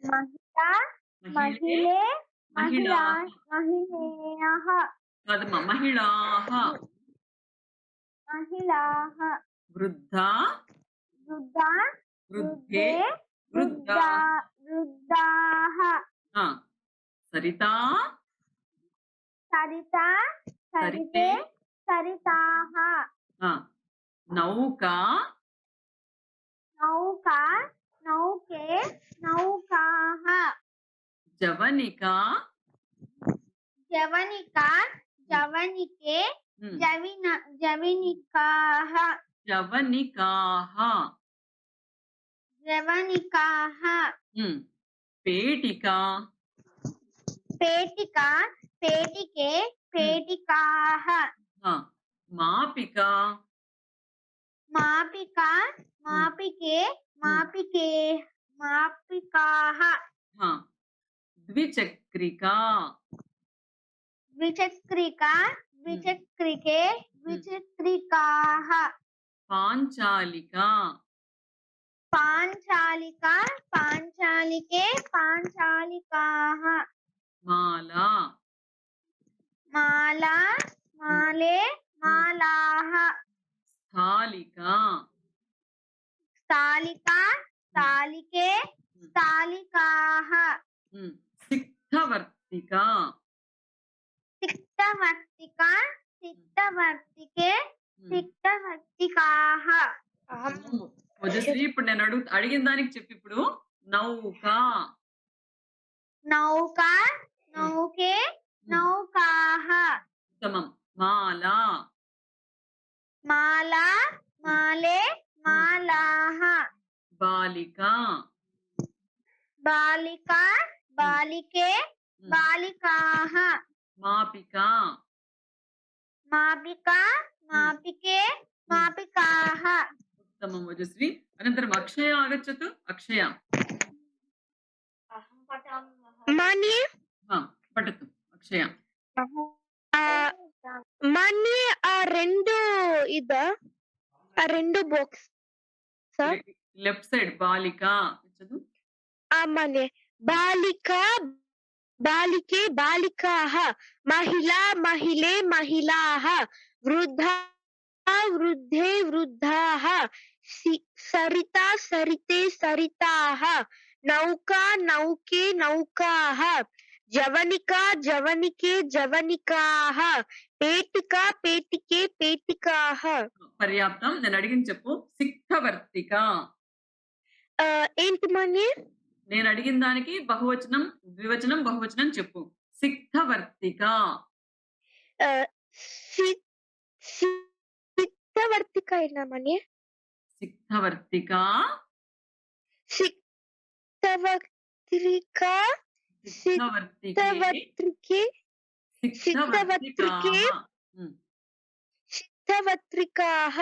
महिला మహిళే, महिले महिला మహిళాః. महिलेयः కాదమ్మా, మహిళాః. महिलाः వృద్ధా, वृद्धा వృద్ధే, वृद्धे వృద్ధా. वृद्धाः సరితా, सरिता సరితే, सरिते सरिताः నౌకా, नौका नौके नौकाः జవనిక, जवनिका जवनिके जवनिकाः జవనికాహ. जवनिकाः పేటిక, पेटिका पेटिके पेटिकाः మాపిక, मापिका मापिके मापिके मापिकाः ద్విచక్రిక, द्विचक्रिका द्विचक्रिके द्विचक्रिकाः పాంచాలిక, पाञ्चालिका पाञ्चालिके पाञ्चालिकाः మాలా, माला माले मालाः స్థాలిక, स्थालिका स्थालिके स्थालिकाः సిక్తవర్తిక, सिक्तवर्तिका सिक्तवर्तिके सिक्तवर्तिकाः ఓజశ్రీ ఇప్పుడు నేను అడిగిన దానికి చెప్పి ఇప్పుడు నౌక. नौका नौके नौकाः ఉత్తమం. మాలా, माला माले मालाः బాలిక, बालिका बालिके बालिकाः మాపిక, मापिका मापिके मापिकाः ఉత్తమం ఓజశ్రీ. అనంతరం అక్షయ ఆగచ్చతు. అక్షయ अहं पठामि महोदय मान्ये పఠతు. అక్షయ मान्ये ఆ రెండు ఆ రెండు బాక్స్ సార్ లెఫ్ట్ సైడ్ బాలిక చదువు. मान्ये बालिका बालिके बालिकाः महिला महिले महिलाः वृद्धा वृद्धे वृद्धाः सरिता सरिते सरिताः नौका नौके नौकाः जवनिका जवनिके जवनिकाः पेटिका पेटिके पेटिकाः పర్యాప్తం. నేను అడిగింది చెప్పు. సిక్తవర్తిక. ఏంటి మని నేను అడిగిన దానికి బహువచనం, ద్వివచనం, బహువచనం చెప్పు. సిక్తవర్తిక. సిక్తవర్తిక అయినా మని సిక్తవర్తిక, సిక్తవర్తిక సిక్తవర్తికే, సిక్తవర్తికే సిద్ధవత్రికే హ్మ్. సిద్ధవత్రికాః.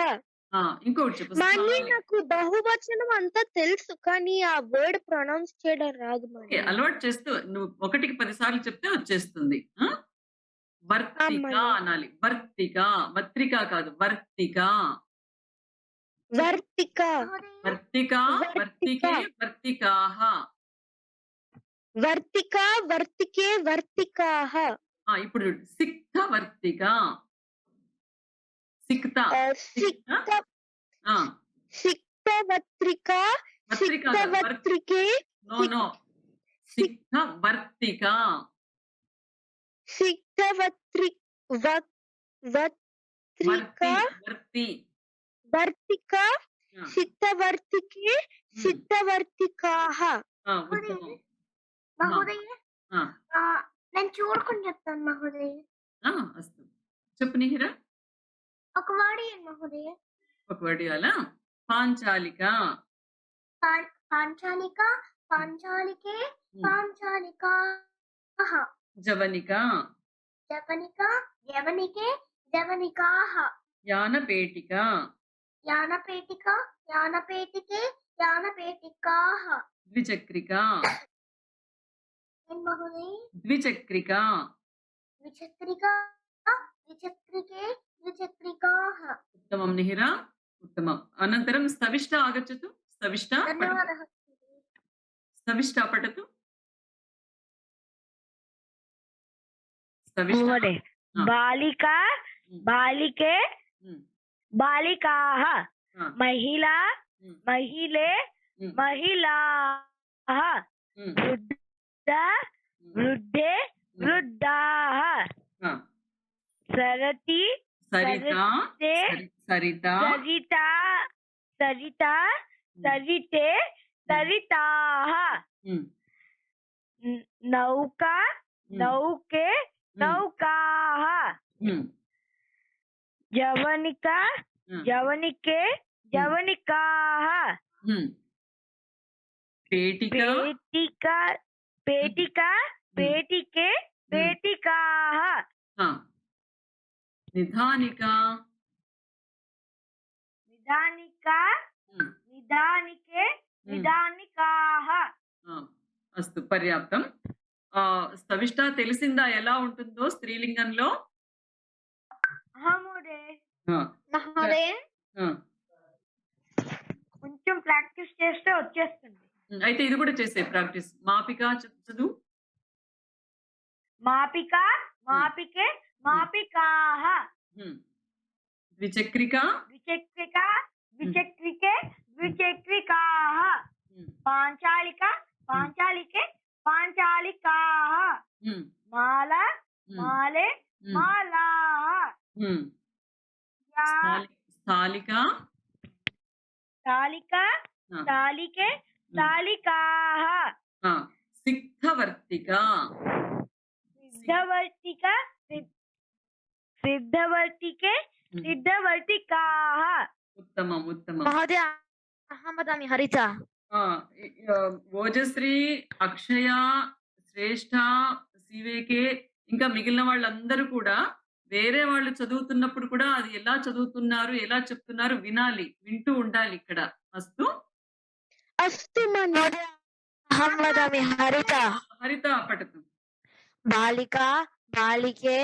ఇంకొకటి చెప్పు. మళ్ళీ నాకు బహువచనం అంతా తెలుసు. కానీ ఆ వర్డ్ ప్రొనౌన్స్ చేయడం రాదు ఓకే. మళ్ళీ. అలవాటు చేస్తూ నువ్వు 1కి 10 సార్లు చెప్తే వచ్చేస్తుంది. వర్తిక మళ్ళీ. అనాలి. వర్తిక. వత్రిక కాదు. వర్తిక. వర్తిక. వర్తిక, వర్తిక. వర్తికే, వర్తికాః. వర్తిక, వర్తికే, వర్తికాః. ఇప్పుడు చూడు. సిక్తవర్తిక. సిక్త. సిక్త ఆ! సిక్తవత్రిక, వత్రిక కాదు. సిక్తవత్రికే, నో. సిక్తవర్తిక. సిక్తవత్రి వత్ వత్రిక, వర్తి. వర్తిక, ఆ! సిక్తవర్తికే, సిక్తవర్తికాః. ఉత్తమం. మహోదయ ఆ! నేను చూడుకొని చెప్తాను మహోదయ. అస్తు. చెప్పు నిహిర. ఒక వర్డ్ ఏంటి మహోదయ? ఒక వర్డ్ ఇవ్వాలా? పాంచాలిక. పాంచాలిక, పాంచాలికే, హ్మ్. పాంచాలికాః. జవనిక. జవనిక, జవనికే, జవనికాః. యానపేటిక. యానపేటిక, యానపేటికే, యానపేటికాః. ద్విచక్రిక. ఏం మహోదయ? ద్విచక్రిక. ద్విచక్రిక, ద్విచక్రికే, ద్విచక్రికాః. उत्तमं निहिरा उत्तमम् अनन्तरं स्तविष्टा आगच्छतु स्तविष्टा ధన్యవాదాలు. स्तविष्टा पठतु स्तविष्टा महोदय बालिका बालिके बालिकाः महिला महिले महिलाः वृद्धा वृद्धे वृद्धाः सरति सरिता सरते सरिता सरिता सरिता सरिते सरिताः नौका नौके नौकाः जवनिका जवनिके जवनिकाः पेटिका पेटिका पेटिका पेटिके पेटिकाः निधानिका निधानिका निधानिके निधानिकाः अस्तु पर्याप्तं स्तविष्टा తెలిసిందా ఎలా ఉంటుందో స్త్రీలింగంలో మహోదయ కొంచెం ప్రాక్టీస్ చేస్తే వచ్చేస్తుంది అయితే ఇది కూడా చేసే ప్రాక్టీస్ మాపిక చదువు మాపిక మాపికే మాపికాః ద్విచక్రిక ద్విచక్రిక ద్విచక్రికే ద్విచక్రికాः పాంచాలిక పాంచాలికే పాంచాలికాः మాల మాలే మాలాः స్థాలిక స్థాలిక స్థాలికే స్థాలికాः సిక్తవర్తిక సిద్ధవర్తిక సిద్ధవర్తికే సిద్ధవర్తికాः ఉత్తమం ఉత్తమం మహోదయ అహం వదామి హరిత ఓజశ్రీ అక్షయ శ్రేష్ఠ సివేకే ఇంకా మిగిలిన వాళ్ళందరూ కూడా వేరే వాళ్ళు చదువుతున్నప్పుడు కూడా అది ఎలా చదువుతున్నారు ఎలా చెప్తున్నారు వినాలి వింటూ ఉండాలి ఇక్కడ అస్తు అస్తు మహోదయ అహం వదామి హరిత హరిత పఠతు బాలికా బాలికే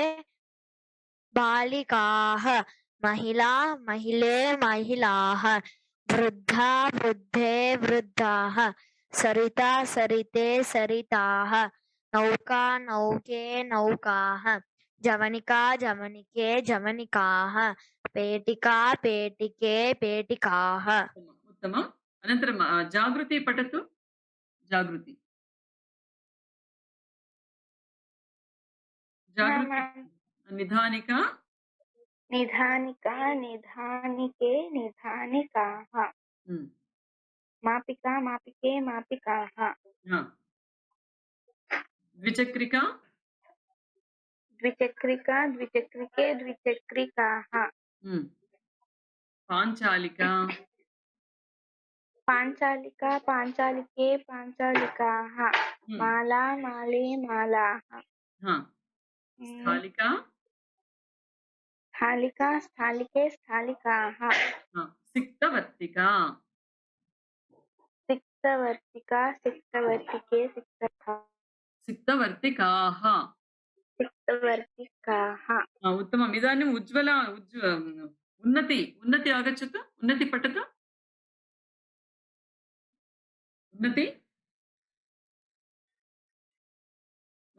బాలికాః महिला महिले महिलाः वृद्धा वृद्धे वृद्धाः सरिता सरिते सरिताः नौका नौके नौकाः जवनिका जवनिके जवनिकाः पेटिका पेटिके पेटिकाः उत्तमम् अनन्तरं जागृति पठतु जागृति जागृति निधानिका निधानिका निधानिके निधानिकाः मापिका मापिके मापिकाः द्विचक्रिका द्विचक्रिका द्विचक्रिके द्विचक्रिकाः पाञ्चालिका पाञ्चालिका पाञ्चालिके पाञ्चालिकाः माला माले मालाः स्थालिका स्थालिका स्थालिके स्थालिकाः सिक्तवर्तिका सिक्तवर्तिका सिक्तवर्तिके सिक्तवर्तिकाः सिक्तवर्तिकाः उत्तमम् इदानीम् उज्ज्वला उन्नति उन्नति आगच्छतु उन्नति पठतु उन्नति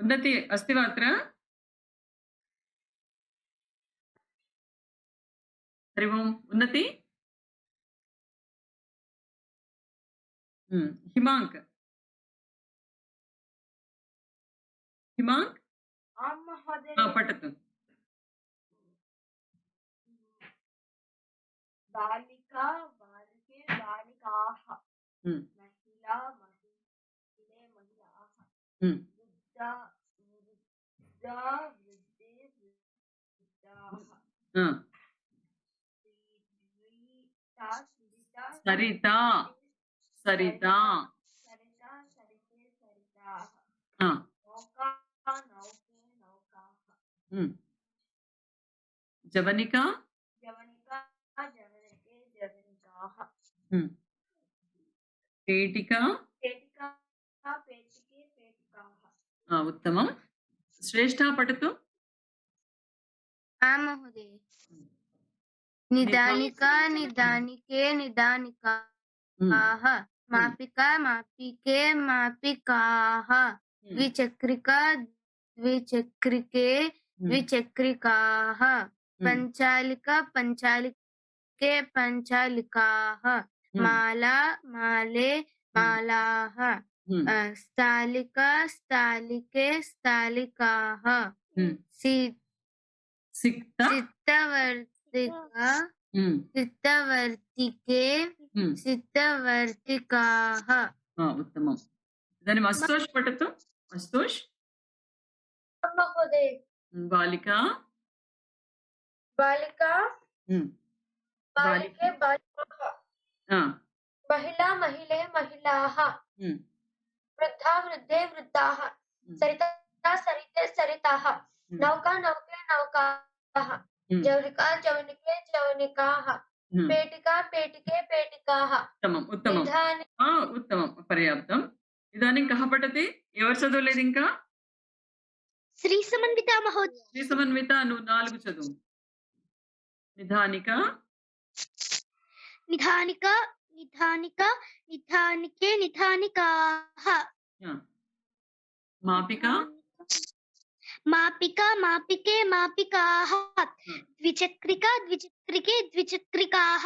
उन्नति अस्ति वा अत्र हरि ओम् उन्नति हिमाङ्क हिमाङ्क आं महोदय पठतु बालिका बालिके बालिकाः महिला महिले महिलाः वृद्धा वृद्धा वृद्धे वृद्धाः सरिता सरिता सरिता सरिते सरिताः हाँ नौका नौके नौकाः जवनिका जवनिका जवनिके जवनिकाः पेटिका पेटिका पेटिके पेटिकाः उत्तमं श्रेष्ठा पठतु आं महोदय निदानिका निदानिके निदानिकाः मापिका मापिके मापिकाः द्विचक्रिका द्विचक्रिके द्विचक्रिकाः पञ्चालिका पञ्चालिके पञ्चालिकाः माला माले मालाः स्थालिका स्थालिके स्थालिकाः सिक्तवर्तिका सिक्तवर्तिके सिक्तवर्तिकाः उत्तमम् इदानीम् अस्तोष् पठतु अस्तोष् महोदय बालिका बालिका बालिके बालिकाः महिला महिले महिलाः वृद्धा वृद्धे वृद्धाः सरिता सरिते सरिताः नौका नौके नौकाः जवनिका जवनिके जवनिकाः पेटिका पेटिके पेटिकाः उत्तमम् उत्तमम् उत्तमं पर्याप्तम् इदानीं कः पठति ఎవరు చదవలేదు ఇంకా श्री समन्विता महोदय శ్రీ సమన్విత నువ్వు 4 చదువు నిధానిక निधानिका निधानिका निधानिके निधानिकाः मापिका मापिका मापिके मापिकाः द्विचक्रिका द्विचक्रिके द्विचक्रिकाः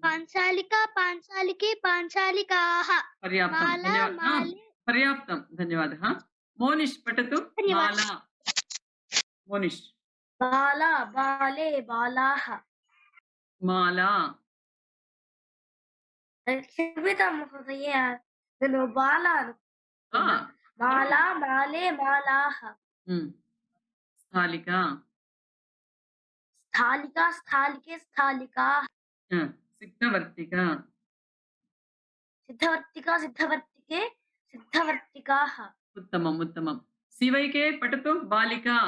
पांचालिका पांचालिके पांचालिकाः पर्याप्तं धन्यवादः मोनिष् पठतु माला मोनिष् बाला बाले बालाः माला क्षम्यतां महोदय ननु बाला माला माले मालाः स्थालिका स्थालिका स्थालिके स्थालिकाः सिक्तवर्तिका सिद्धवर्तिका सिद्धवर्तिके सिद्धवर्तिकाः उत्तमम् उत्तमं सिवैके पठतु बालिका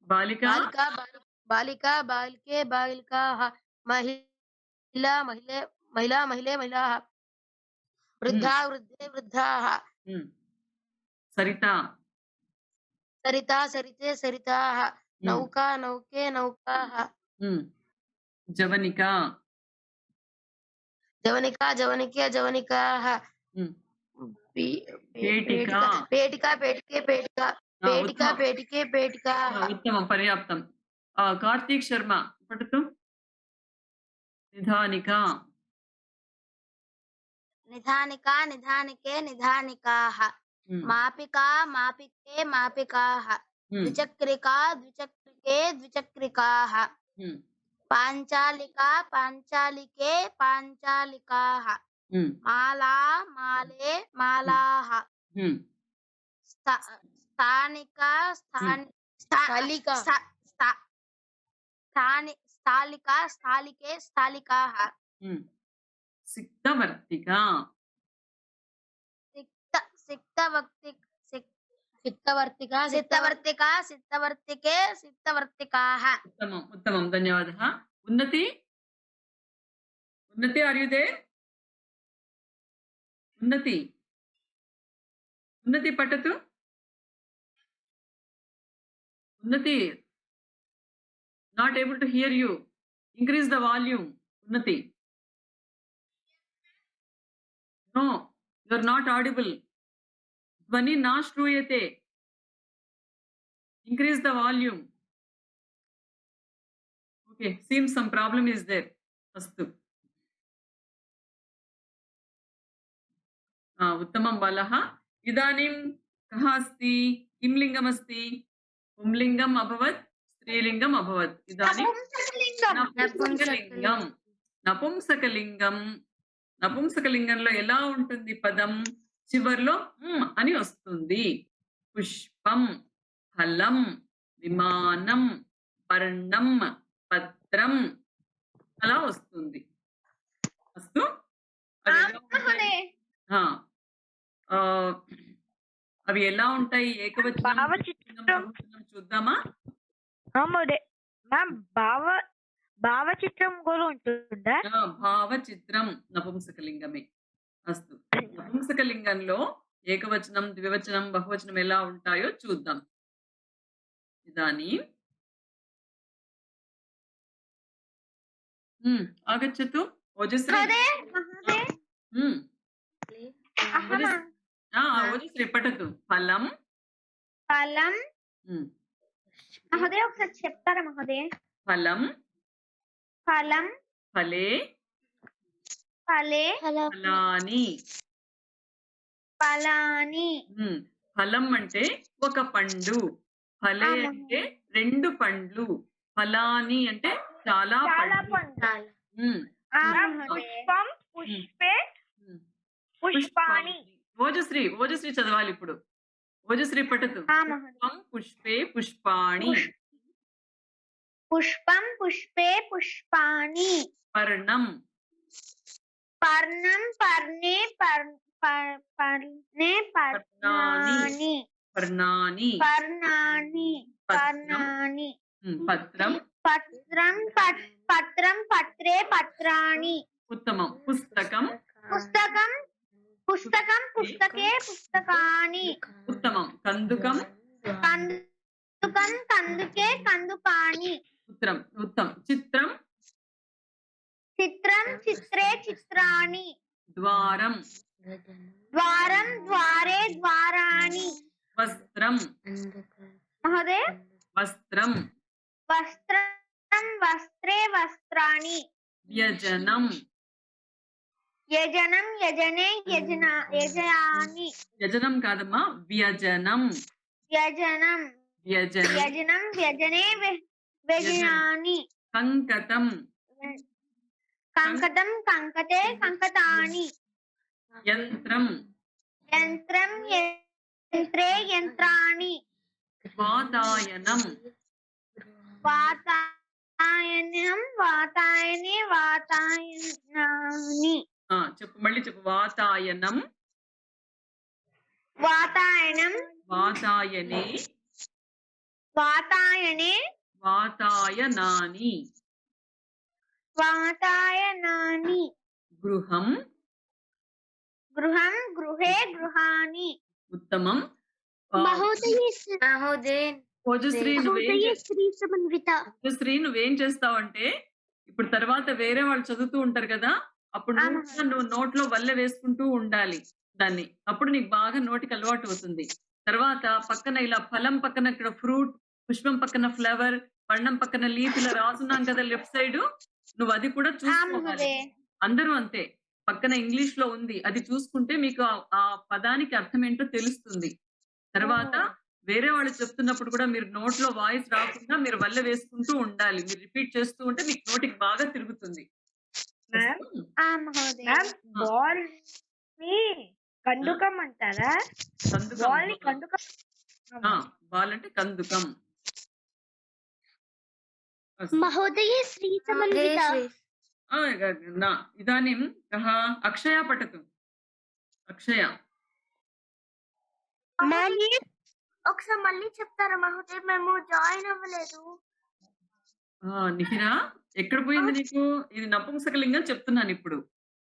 बालिका बालिका बालिके बालिकाः महिला महिले महिला महिले महिलाः वृद्धा वृद्धे वृद्धाः सरिता सरिता सरिते सरिताः नौका नौके नौकाः जवनिका जवनिका जवनिके जवनिकाः पेटिका पेटिका पेटिके पेटिका पेटिका पेटिके पेटिकाः उत्तमं पर्याप्तं कार्तिक शर्मा पठतु निधानिका निधानिका निधानिके निधानिकाः मापिका मापिके मापिकाः द्विचक्रिका द्विचक्रिके द्विचक्रिकाः पांचालिका पांचालिके पांचालिकाः माला माले मालाः स्थानिका स्थालिका स्थालिका स्थालिके स्थालिकाः सिक्तवर्तिका सिक्तवर्ति సిక్తవర్తిక सिक्तवर्तिका सिक्तवर्तिके सिक्तवर्तिकाः उत्तमम् उत्तमं धन्यवादः उन्नति उन्नति आर् यु देर् उन्नति उन्नति पठतु उन्नति not able to hear you increase the volume unnati no you are not audible ध्वनि न श्रूयते increase the volume okay seems some problem is there astu उत्तमं बालः इदानीं कः अस्ति किं लिङ्गम् अस्ति पुंलिङ्गम् अभवत् स्त्रीलिङ्गम् अभवत् इदानीं నపుంసకలింగం నపుంసకలింగం నపుంసకలింగంలో ఎలా ఉంటుంది పదం చివర్లో అని వస్తుంది పుష్పం ఫలం విమానం పర్ణం పత్రం అలా వస్తుంది అస్తు అది ఎలా ఉంటాయి? అవి ఎలా ఉంటాయి ఏకవచనం బహువచనం చూద్దామా మ్యామ్ భావచిత్రం కూడా ఉంటుందా భావచిత్రం నపుంసకలింగమే అస్తు నపుంసకలింగంలో ఏకవచనం ద్వివచనం బహువచనం ఎలా ఉంటాయో చూద్దాం ఇదానీ ఆగచ్చతు ఓజశ్రీ ఓజశ్రీ పఠతు ఫలం ఫలం మహోదయ ఒకసారి చెప్తారా మహోదయ ఫలం ఫలం ఫలే ఫలే ఫలాని ఫలాని ఫలం అంటే ఒక పండు ఫలే అంటే రెండు పండ్లు ఫలాని అంటే చాలా పండ్లు పుష్పం పుష్పే పుష్పాని ఓజశ్రీ ఓజశ్రీ చదవాలి ఇప్పుడు ఓజశ్రీ పఠతు పుష్పం పుష్పే పుష్పాణి పుష్పం పుష్పే పుష్పాని పర్ణం పర్ణం పర్ణే పర్ణే పర్ణాని పర్ణాని పర్ణాని పర్ణాని పత్రం పత్రం పత్రం పత్రే పత్రాణి ఉత్తమం పుస్తకం పుస్తకం పుస్తకం పుస్తకే పుస్తకాని ఉత్తమం కందుకం కందుకం కందుకే కందుకాని ఉత్తమం చిత్రం చిత్రం చిత్రే చిత్రాని ద్వారం ద్వారం ద్వారే ద్వారాని వస్త్రం మహోదయ వస్త్రం వస్త్రం వస్త్రే వస్త్రాని వ్యజనం యజనం యజనే యజయాని వ్యజనం కాదమ్మా వ్యజనం యజనం వ్యజనం యజనం వ్యజనే వ్యజనాని కంకతం కంకతం కంకతే కంకతాని యంత్రం యంత్రం యంత్రే యంత్రాని వాతాయనం వాతాయనం వాతాయనే వాతాయనాని చెప్పు మళ్ళీ చెప్పు వాతాయనం వాతాయనం వాతాయనే వాతాయనే వాతాయనాని వాతాయనాని గృహం గృహం గృహే గృహాని ఉత్తమం ఓజశ్రీ నువ్వేం చేస్తావంటే ఇప్పుడు తర్వాత వేరే వాళ్ళు చదువుతూ ఉంటారు కదా అప్పుడు నువ్వు నోట్లో వల్ల వేసుకుంటూ ఉండాలి దాన్ని అప్పుడు నీకు బాగా నోటికి అలవాటు అవుతుంది తర్వాత పక్కన ఇలా ఫలం పక్కన ఇక్కడ ఫ్రూట్ పుష్పం పక్కన ఫ్లవర్ పళ్ళం పక్కన లీఫ్ ఇలా రాసున్నాం కదా లెఫ్ట్ సైడ్ నువ్వు అది కూడా చూసుకోవాలి అందరూ అంతే పక్కన ఇంగ్లీష్ లో ఉంది అది చూసుకుంటే మీకు ఆ పదానికి అర్థం ఏంటో తెలుస్తుంది తర్వాత వేరే వాళ్ళు చెప్తున్నప్పుడు కూడా మీరు నోట్లో వాయిస్ రాకుండా మీరు వల్ల వేసుకుంటూ ఉండాలి మీరు రిపీట్ చేస్తూ ఉంటే మీకు నోటికి బాగా తిరుగుతుంది బాల్ ని కందుకం అంటారా బాల్ ని కందుకం బాల్ అంటే కందుకం మహోదయ శ్రీ సమన్విత ఇదాनीं कः अक्षया पठतु अक्षया మళ్ళీ ఒకసారి మళ్ళీ చెప్తారా మహోదయ? మేము జాయిన్ అవ్వలేదు. నిఖిరా ఎక్కడ పోయింది నీకు? ఇది నపుంసకలింగం చెప్తున్నాను ఇప్పుడు.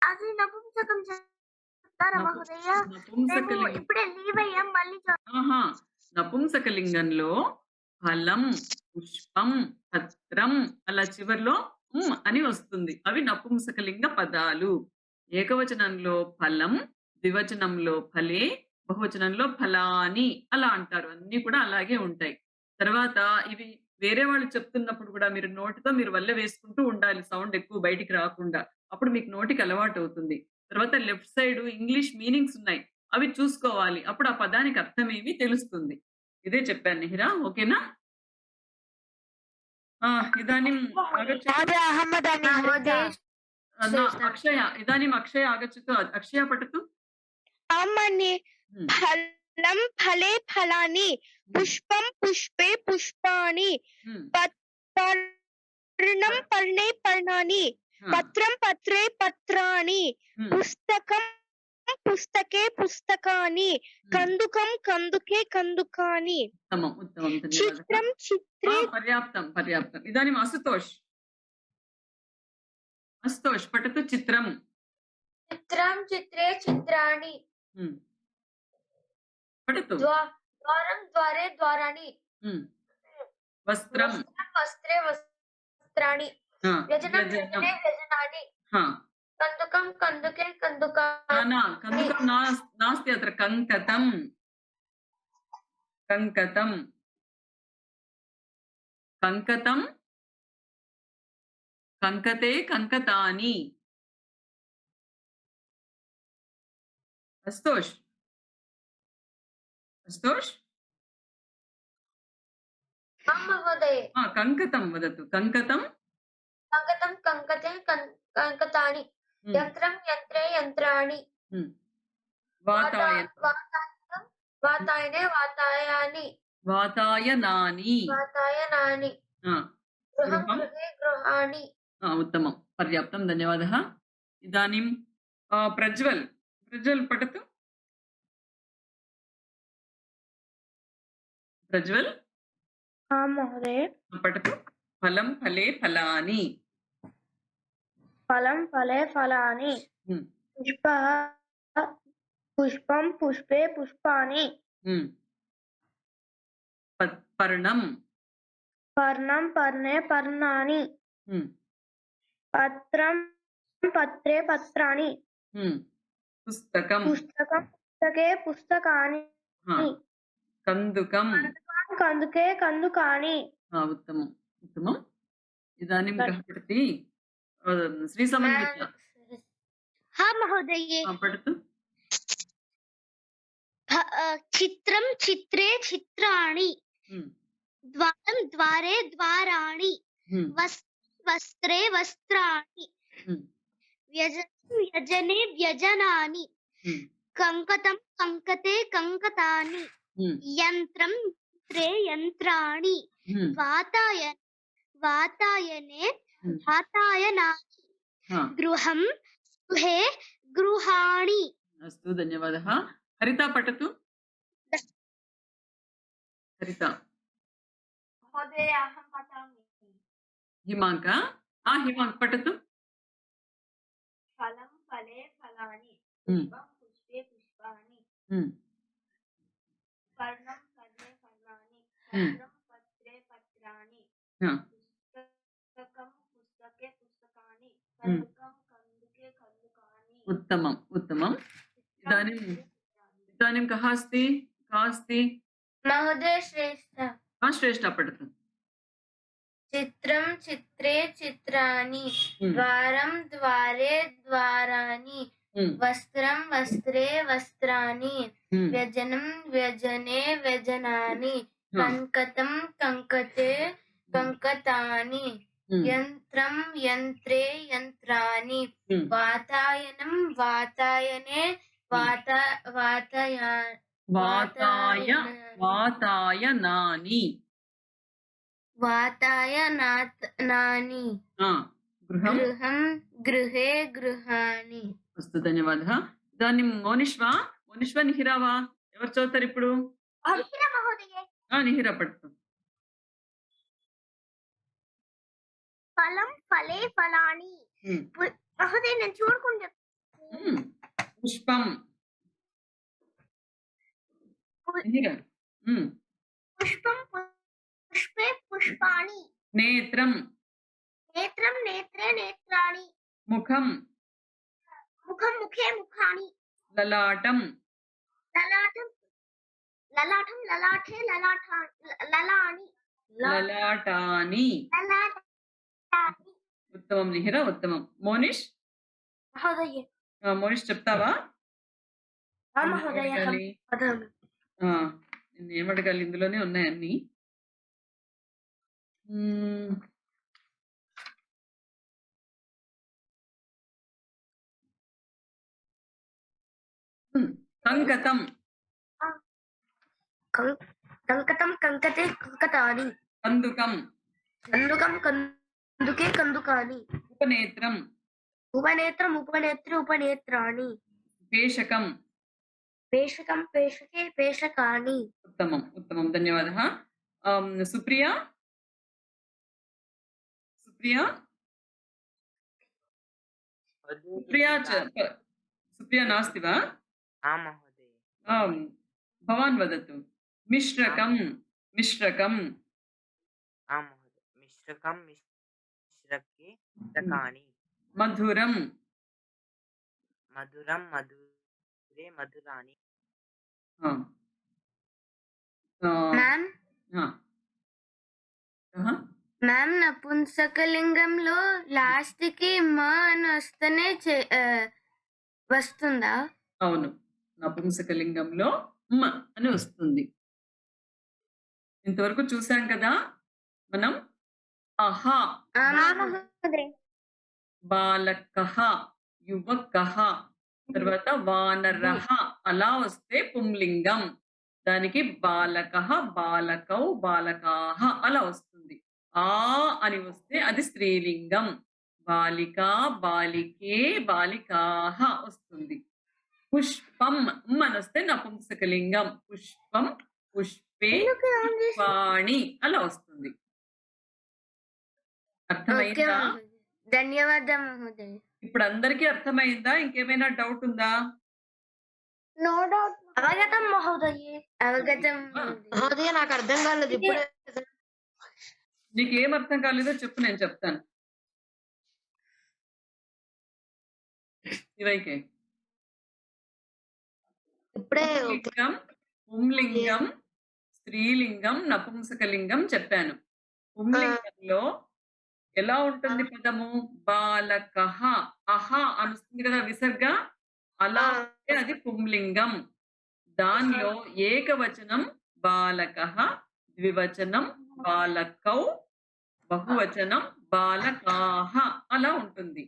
అది నపుంసకం చెప్తారా నపు- మహోదయ? మేము నపుంసకలింగం ఇప్పుడే లీవ్ అయ్యాం, మళ్ళీ ఆహా నపుంసకలింగంలో ఫలం, పుష్పం, పత్రం అలా చివర్లో అని వస్తుంది. అవి నపుంసకలింగ పదాలు. ఏకవచనంలో ఫలం, ద్వివచనంలో ఫలే, బహువచనంలో ఫలాని అలా అంటారు. అన్ని కూడా అలాగే ఉంటాయి. తర్వాత ఇవి వేరే వాళ్ళు చెప్తున్నప్పుడు కూడా మీరు నోటితో మీరు వల్లె వేసుకుంటూ ఉండాలి, సౌండ్ ఎక్కువ బయటికి రాకుండా. అప్పుడు మీకు నోటికి అలవాటు అవుతుంది. తర్వాత లెఫ్ట్ సైడ్ ఇంగ్లీష్ మీనింగ్స్ ఉన్నాయి, అవి చూసుకోవాలి. అప్పుడు ఆ పదానికి అర్థమేమి తెలుస్తుంది. ఇదే చెప్పాను నిహిరా, ఓకేనా? ఇదాनीम् आगच्छतु మహోదయ అహ్మదాని మహోదయ अक्षय, इदानीम् अक्षय आगच्छतु. अक्षय पठतु. అమ్మని हम्म, ఫలం ఫలే ఫలాని, పుష్పం పుష్పే పుష్పాని, हम्म, పర్ణం పర్ణే పర్ణాని, हाँ, పత్రం పత్రే పత్రాని, हम्म, పుస్తకం పుస్తకే పుస్తకాని, కందుకం కందుకే కందుకాని, उत्तमम् उत्तमं, धन्यवादः. చిత్రం చిత్రే पर्याप्तं पर्याप्तम्. इदानीम् आशुतोष पठतु. चित्रम्. చిత్రం చిత్రే చిత్రాణి, हम्म, पठतु. ద్వారం ద్వారే ద్వారాణి, वस्त्रं, వస్త్రం వస్త్రే వస్త్రాణి, हाँ, వ్యజనం व्यजनं, వ్యజనే వ్యజనాని, हाँ, కందుకం కందుకే न కందుకాని, न कन्दुकं नास्ति अत्र. कङ्कतं कङ्कतं कङ्कतं कङ्कते कङ्कतानि. अस्तोष మహోదయ कङ्कतं वदतु. कङ्कतं కంకతం కంకతే కంకతాని, యంత్రం యంత్రే యంత్రాణి, वातायन వాతాయనం వాతాయనే వాతాయాని, वातायनानि. వాతాయనాని, గృహం गृहं, గృహే గృహాణి. उत्तमं, पर्याप्तं, धन्यवादः. इदानीं प्रज्वल पठतु. प्रज्वल మహోదయ पठतు. फलं फले फलानि. ఫలం ఫలే ఫలాని, हम्म, పుష్ప పుష్పం పుష్పే పుష్పాని, हम्म, पर्णं, పర్ణం పర్ణే పర్ణాని, हम्म, పత్రం పత్రే పత్రాని, पुस्तकं, పుస్తకం పుస్తకే పుస్తకాని, हाँ, कन्दुकं. కందుకే కందుకాని. उत्तमम् उत्तमम्. इदानीं कः पठति? श्रीसमन्विता हाँ महोदये। पठतु. चित्रं चित्रे चित्राणि, द्वारं द्वारे द्वाराणि, वस्त्रे वस्त्राणि, व्यजनं व्यजने व्यजनानि, कंकतं कंकते कंकतानि, यन्त्रं यन्त्रे यन्त्राणि, वातायने वातायनानि, गृहं गृहे गृहाणि. अस्तु, धन्यवादः. हरिता पठतु. हरिता. महोदय अहं पठामि. हिमांक हिमांक पठतु. फलं फले फलानि, पुष्पं पुष्पे पुष्पाणि, पर्णं पर्णे पर्णानि, पत्रं पत्रे पत्राणि, पुस्तकं पुस्तके पुस्तकानि, कंदुकं कंदुके कंदुकानि. उत्तमम् उत्तमम्. इदानीं कः अस्ति? महोदय श्रेष्ठ. श्रेष्ठ पठतु. चित्रं चित्रे चित्राणि, द्वारं द्वारे द्वाराणि, वस्त्रं वस्त्रे वस्त्राणि, व्यजनं व्यजने व्यजनानि, कंकतं कंकते कंकतानि, यन्त्रं यन्त्रे यन्त्राणि, वातायनं वातायने वातायनानि, वातायनानि, गृहं गृहे गृहाणि. अस्तु, धन्यवादः. इदानीं मोनिष्वा निहिरा वा ఎవరు చదువుతారు ఇప్పుడు? మిహిర మహోదయే. నిహిర పట్టు. ఫలం ఫలే ఫలాని. ఉమ్, మహోదయ నేను చూడకుండా ఉమ్. పుష్పం. నిహిర. ఉమ్. పుష్పం పుష్పే పుష్పాణి. నేత్రం. నేత్రం నేత్రే నేత్రాణి. ముఖం. ముఖం ముఖే ముఖాని. లలాటం. లలాటం లలాటం లలాటే లలాని. లలాటాని. లలాటాని. ఉత్తమం నిహిర, ఉత్తమం. మోనిష్. మహోదయ. మోనిష్ చెప్తావా? మహోదయ. ఏమడగాలి? ఏమడగాలి? ఇందులోనే ఉన్నాయి అన్ని. కంకతం. కంకతం కంకతే కంకతాని. కందుకం. కందుకం కందుకే కందుకాని. ఉపనేత్రం. ఉపనేత్రం ఉపనేత్రే ఉపనేత్రాణి. పేషకం. పేషకం పేషకే పేషకాని. ఉత్తమం, ఉత్తమం. ధన్యవాదः. సుప్రియా. సుప్రియా. సుప్రియా సుప్రియా नास्ति वा? महोदय। भवान् वदतु। मिश्रकं. मिश्रकं। महोदय। मिश्रकं मिश्रके मिश्रकाणि। मधुरं. मधुरं मधुरे मधुराणि। మ్యామ్ మ్యామ్ నపుంసకలింగంలో లాస్ట్ కి మ అని వస్తేనే వస్తుందా? అవును, నపుంసకలింగంలో మ అని వస్తుంది. ఇంతవరకు చూసాం కదా మనం. అహా, బాలకః, యువకః, తర్వాత వానరః అలా వస్తే పుంలింగం. దానికి బాలకః, బాలకౌ, బాలకాః అలా వస్తుంది. ఆ అని వస్తే అది స్త్రీలింగం. బాలిక, బాలికే, బాలికాః వస్తుంది. పుష్పం అని వస్తే నపుంసకలింగం. పుష్పం, పుష్పే, పుష్పాణి అలా వస్తుంది. అర్థమైందా? ధన్యవాదం మహోదయ. ఇప్పుడు అందరికీ అర్థమైందా? ఇంకేమైనా డౌట్ ఉందా? No doubt. అవగతం మహోదయ. అవగతం మహోదయ. నాకు అర్థం కాలేదు ఇప్పుడు. నీకేం అర్థం కాలేదో చెప్పు, నేను చెప్తాను. ఇవైకే ఇప్పుడే పుంలింగం, స్త్రీలింగం, నపుంసకలింగం చెప్పాను. పుంలింగంలో ఎలా ఉంటుంది పదము? బాలకః, అహ అనుస్తుంది కదా విసర్గ, అలా ఉంటే అది పుంలింగం. దానిలో ఏకవచనం బాలకః, ద్వివచనం బాలకౌ, బహువచనం బాలకాః అలా ఉంటుంది.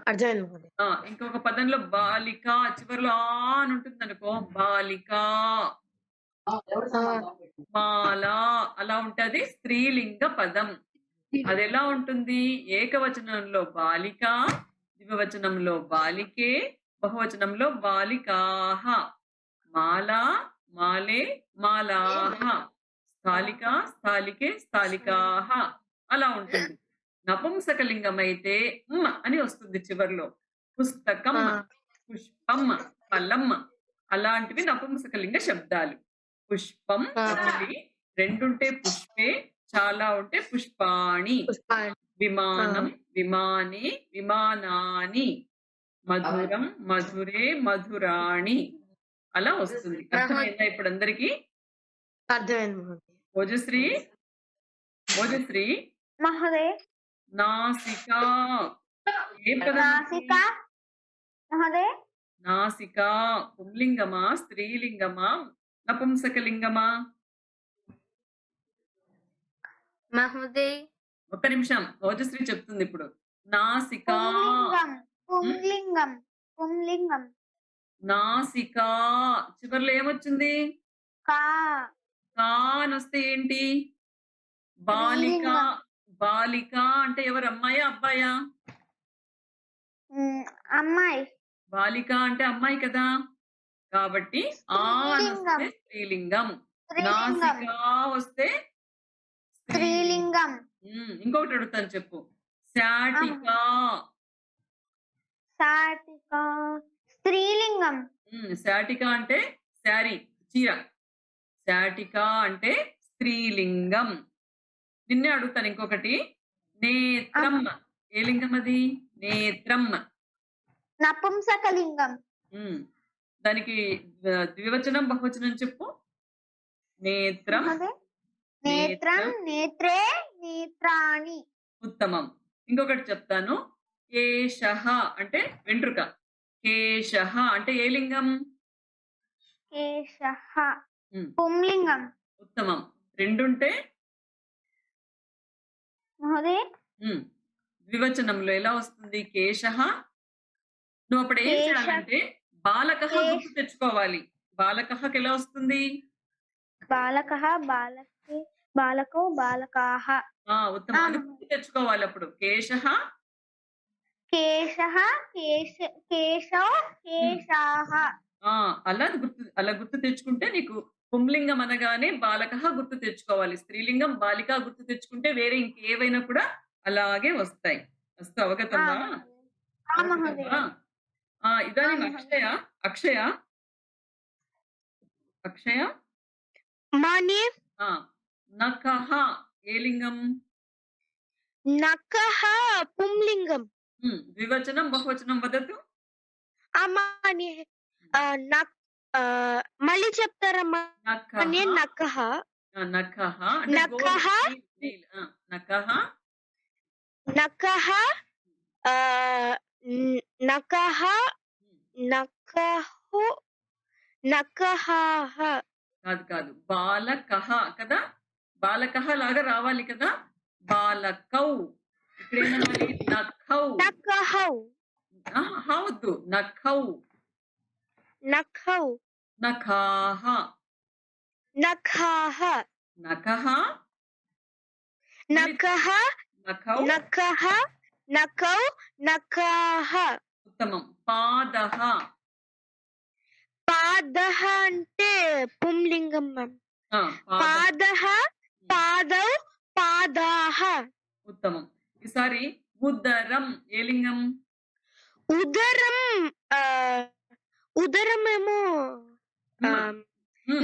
అర్థమైంది. ఇంకొక పదంలో బాలిక చివరిలో ఆ అని ఉంటుంది అనుకో, బాలిక, బాల అలా ఉంటది స్త్రీలింగ పదం. అది ఎలా ఉంటుంది? ఏకవచనంలో బాలిక, ద్వివచనంలో బాలికే, బహువచనంలో బాలికాః. మాల, మాలే, మాలాః. స్థాలిక, స్థాలికే, స్థాలికాః అలా ఉంటుంది. నపుంసకలింగం అయితే అని వస్తుంది చివర్లో. పుస్తకం, పుష్పం, ఫలం అలాంటివి నపుంసకలింగ శబ్దాలు. పుష్పం రెండుంటే పుష్పే, చాలా ఉంటే పుష్పాణి. విమానం, విమానే, విమానాని. మధురం, మధురే, మధురాణి అలా వస్తుంది. అర్థమైందా ఇప్పుడు అందరికి? అర్థమైంది. ఓజశ్రీ. ఓజశ్రీ. మహోదయ. నాసిక. ఏం పదం? నాసిక. మహోదయ. నాసిక పుంలింగమా, స్త్రీలింగమా, నపుంసకలింగమా? మహోదయ్. ఒక్క నిమిషం, ఓజశ్రీ చెప్తుంది ఇప్పుడు. నాసిక. పుంలింగం. పుంలింగం. నాసిక చివర్లో ఏమొచ్చింది? కా. కా అని వస్తే ఏంటి? బాలిక. బాలిక అంటే ఎవరు? అమ్మాయా, అబ్బాయా? అమ్మాయి. బాలిక అంటే అమ్మాయి కదా. కాబట్టి ఆ అనొస్తే స్త్రీలింగం. స్త్రీలింగం నాసికా వస్తే స్త్రీలింగం. స్త్రీలింగం ఇంకొకటి అడుగుతాను చెప్పు. శాటిక. సాటిక స్త్రీలింగం శాటిక అంటే శారీ, చీర. శాటిక అంటే స్త్రీలింగం. నిన్నే అడుగుతాను ఇంకొకటి. నేత్రం. ఏ లింగం అది? నేత్రం. నపుంసకలింగం ఉమ్, దానికి ద్వివచనం బహువచనం చెప్పు. నేత్రం. మహోదయ నేత్రం నేత్రే నేత్రాణి ఉత్తమం. ఇంకొకటి చెప్తాను. కేశః అంటే వెంట్రుక. కేశః అంటే ఏ లింగం? కేశః ఉమ్, పుంలింగం ఉత్తమం. రెండుంటే మహోదయ ద్వివచనంలో ఎలా వస్తుంది? కేశః. నువ్వు అప్పుడు ఏం కేశ. చేయాలంటే బాలకః గుర్తు తెచ్చుకోవాలి. బాలకఃకి ఎలా వస్తుంది? బాలకః బాలకే బాలకో బాలకాః ఉత్తమం. అది గుర్తు తెచ్చుకోవాలి అప్పుడు. కేశః. కేశః కేశౌ కేశాః అలా గుర్తు తెచ్చుకుంటే నీకు పుంలింగం అనగానే బాలకః గుర్తు తెచ్చుకోవాలి. స్త్రీలింగం బాలిక గుర్తు తెచ్చుకుంటే వేరే ఇంకేవైనా కూడా అలాగే వస్తాయి. అస్తు అవగతమా? మహోదయ ఇదానీ మహోదయ. అక్షయ అక్షయ మాన్యే నఖః ఏ లింగం? నఖః పుంలింగం. ద్వివచనం బహువచనం వదతు. మాన్యే మళ్ళీ చెప్తారా? మాన్యే నఖః నఖః నఖః. నఖః నఖః నఖః నఖః నఖః కాదు బాలకః కదా. బాలకః లాగా రావాలి కదా. బాలకౌ. ఇక్కడ ఏమనాలి? నఖౌ. నఖః వద్దు. నఖౌ. నఖౌ నఖాః. నఖః నఖః. నఖః నఖౌ. నఖః నఖౌ నఖః. ఉత్తమం. పాదః. పాదః అంటే పుంలింగం మ్యామ్. పాదః పాదౌ పాదాః. ఉత్తమం. ఈసారి ఉదరం ఏ లింగం? ఉదరం ఉదరమేమో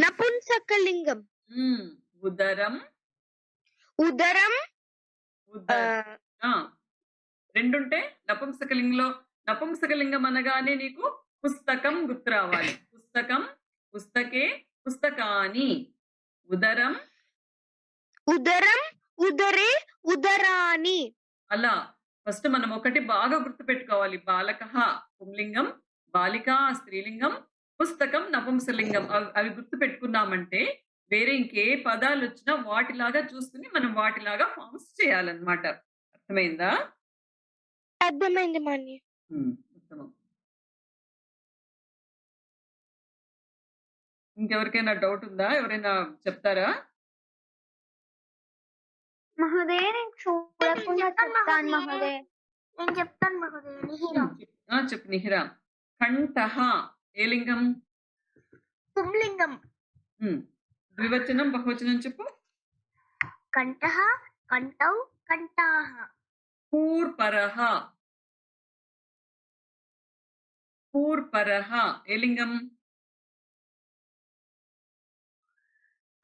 నపుంసకలింగం. ఉదరం. ఉదరం రెండుంటే నపుంసకలింగం అనగానే నీకు పుస్తకం గుర్తు రావాలి. పుస్తకం, పుస్తకే, పుస్తకాని. ఉదరం. ఉదరం ఉదరే ఉదరాని. అలా ఫస్ట్ మనం ఒకటి బాగా గుర్తు పెట్టుకోవాలి. బాలకః పుంలింగం, బాలిక స్త్రీలింగం, పుస్తకం నపుంసలింగం. అవి గుర్తు పెట్టుకున్నామంటే వేరే ఇంకే పదాలు వచ్చినా వాటిలాగా చూసుకుని మనం వాటిలాగా ఫార్మ్స్ చేయాలన్నమాట. అర్థమైందా? అర్థమైంది మాన్య. ఉత్తమం. ఇంకెవరికైనా డౌట్ ఉందా? ఎవరైనా చెప్తారా? మహోదయ నేను చూడకుండా చెప్తాను మహోదయ. నేను చెప్తాను మహోదయ. నిహిర చెప్పు నిహిరా. కంఠః ఏ లింగం? పుంలింగం. ద్వివచనం బహువచనం చెప్పు. కంఠః కంఠౌ కంఠాః. పూర్పరః. పూర్పరః ఏ లింగం?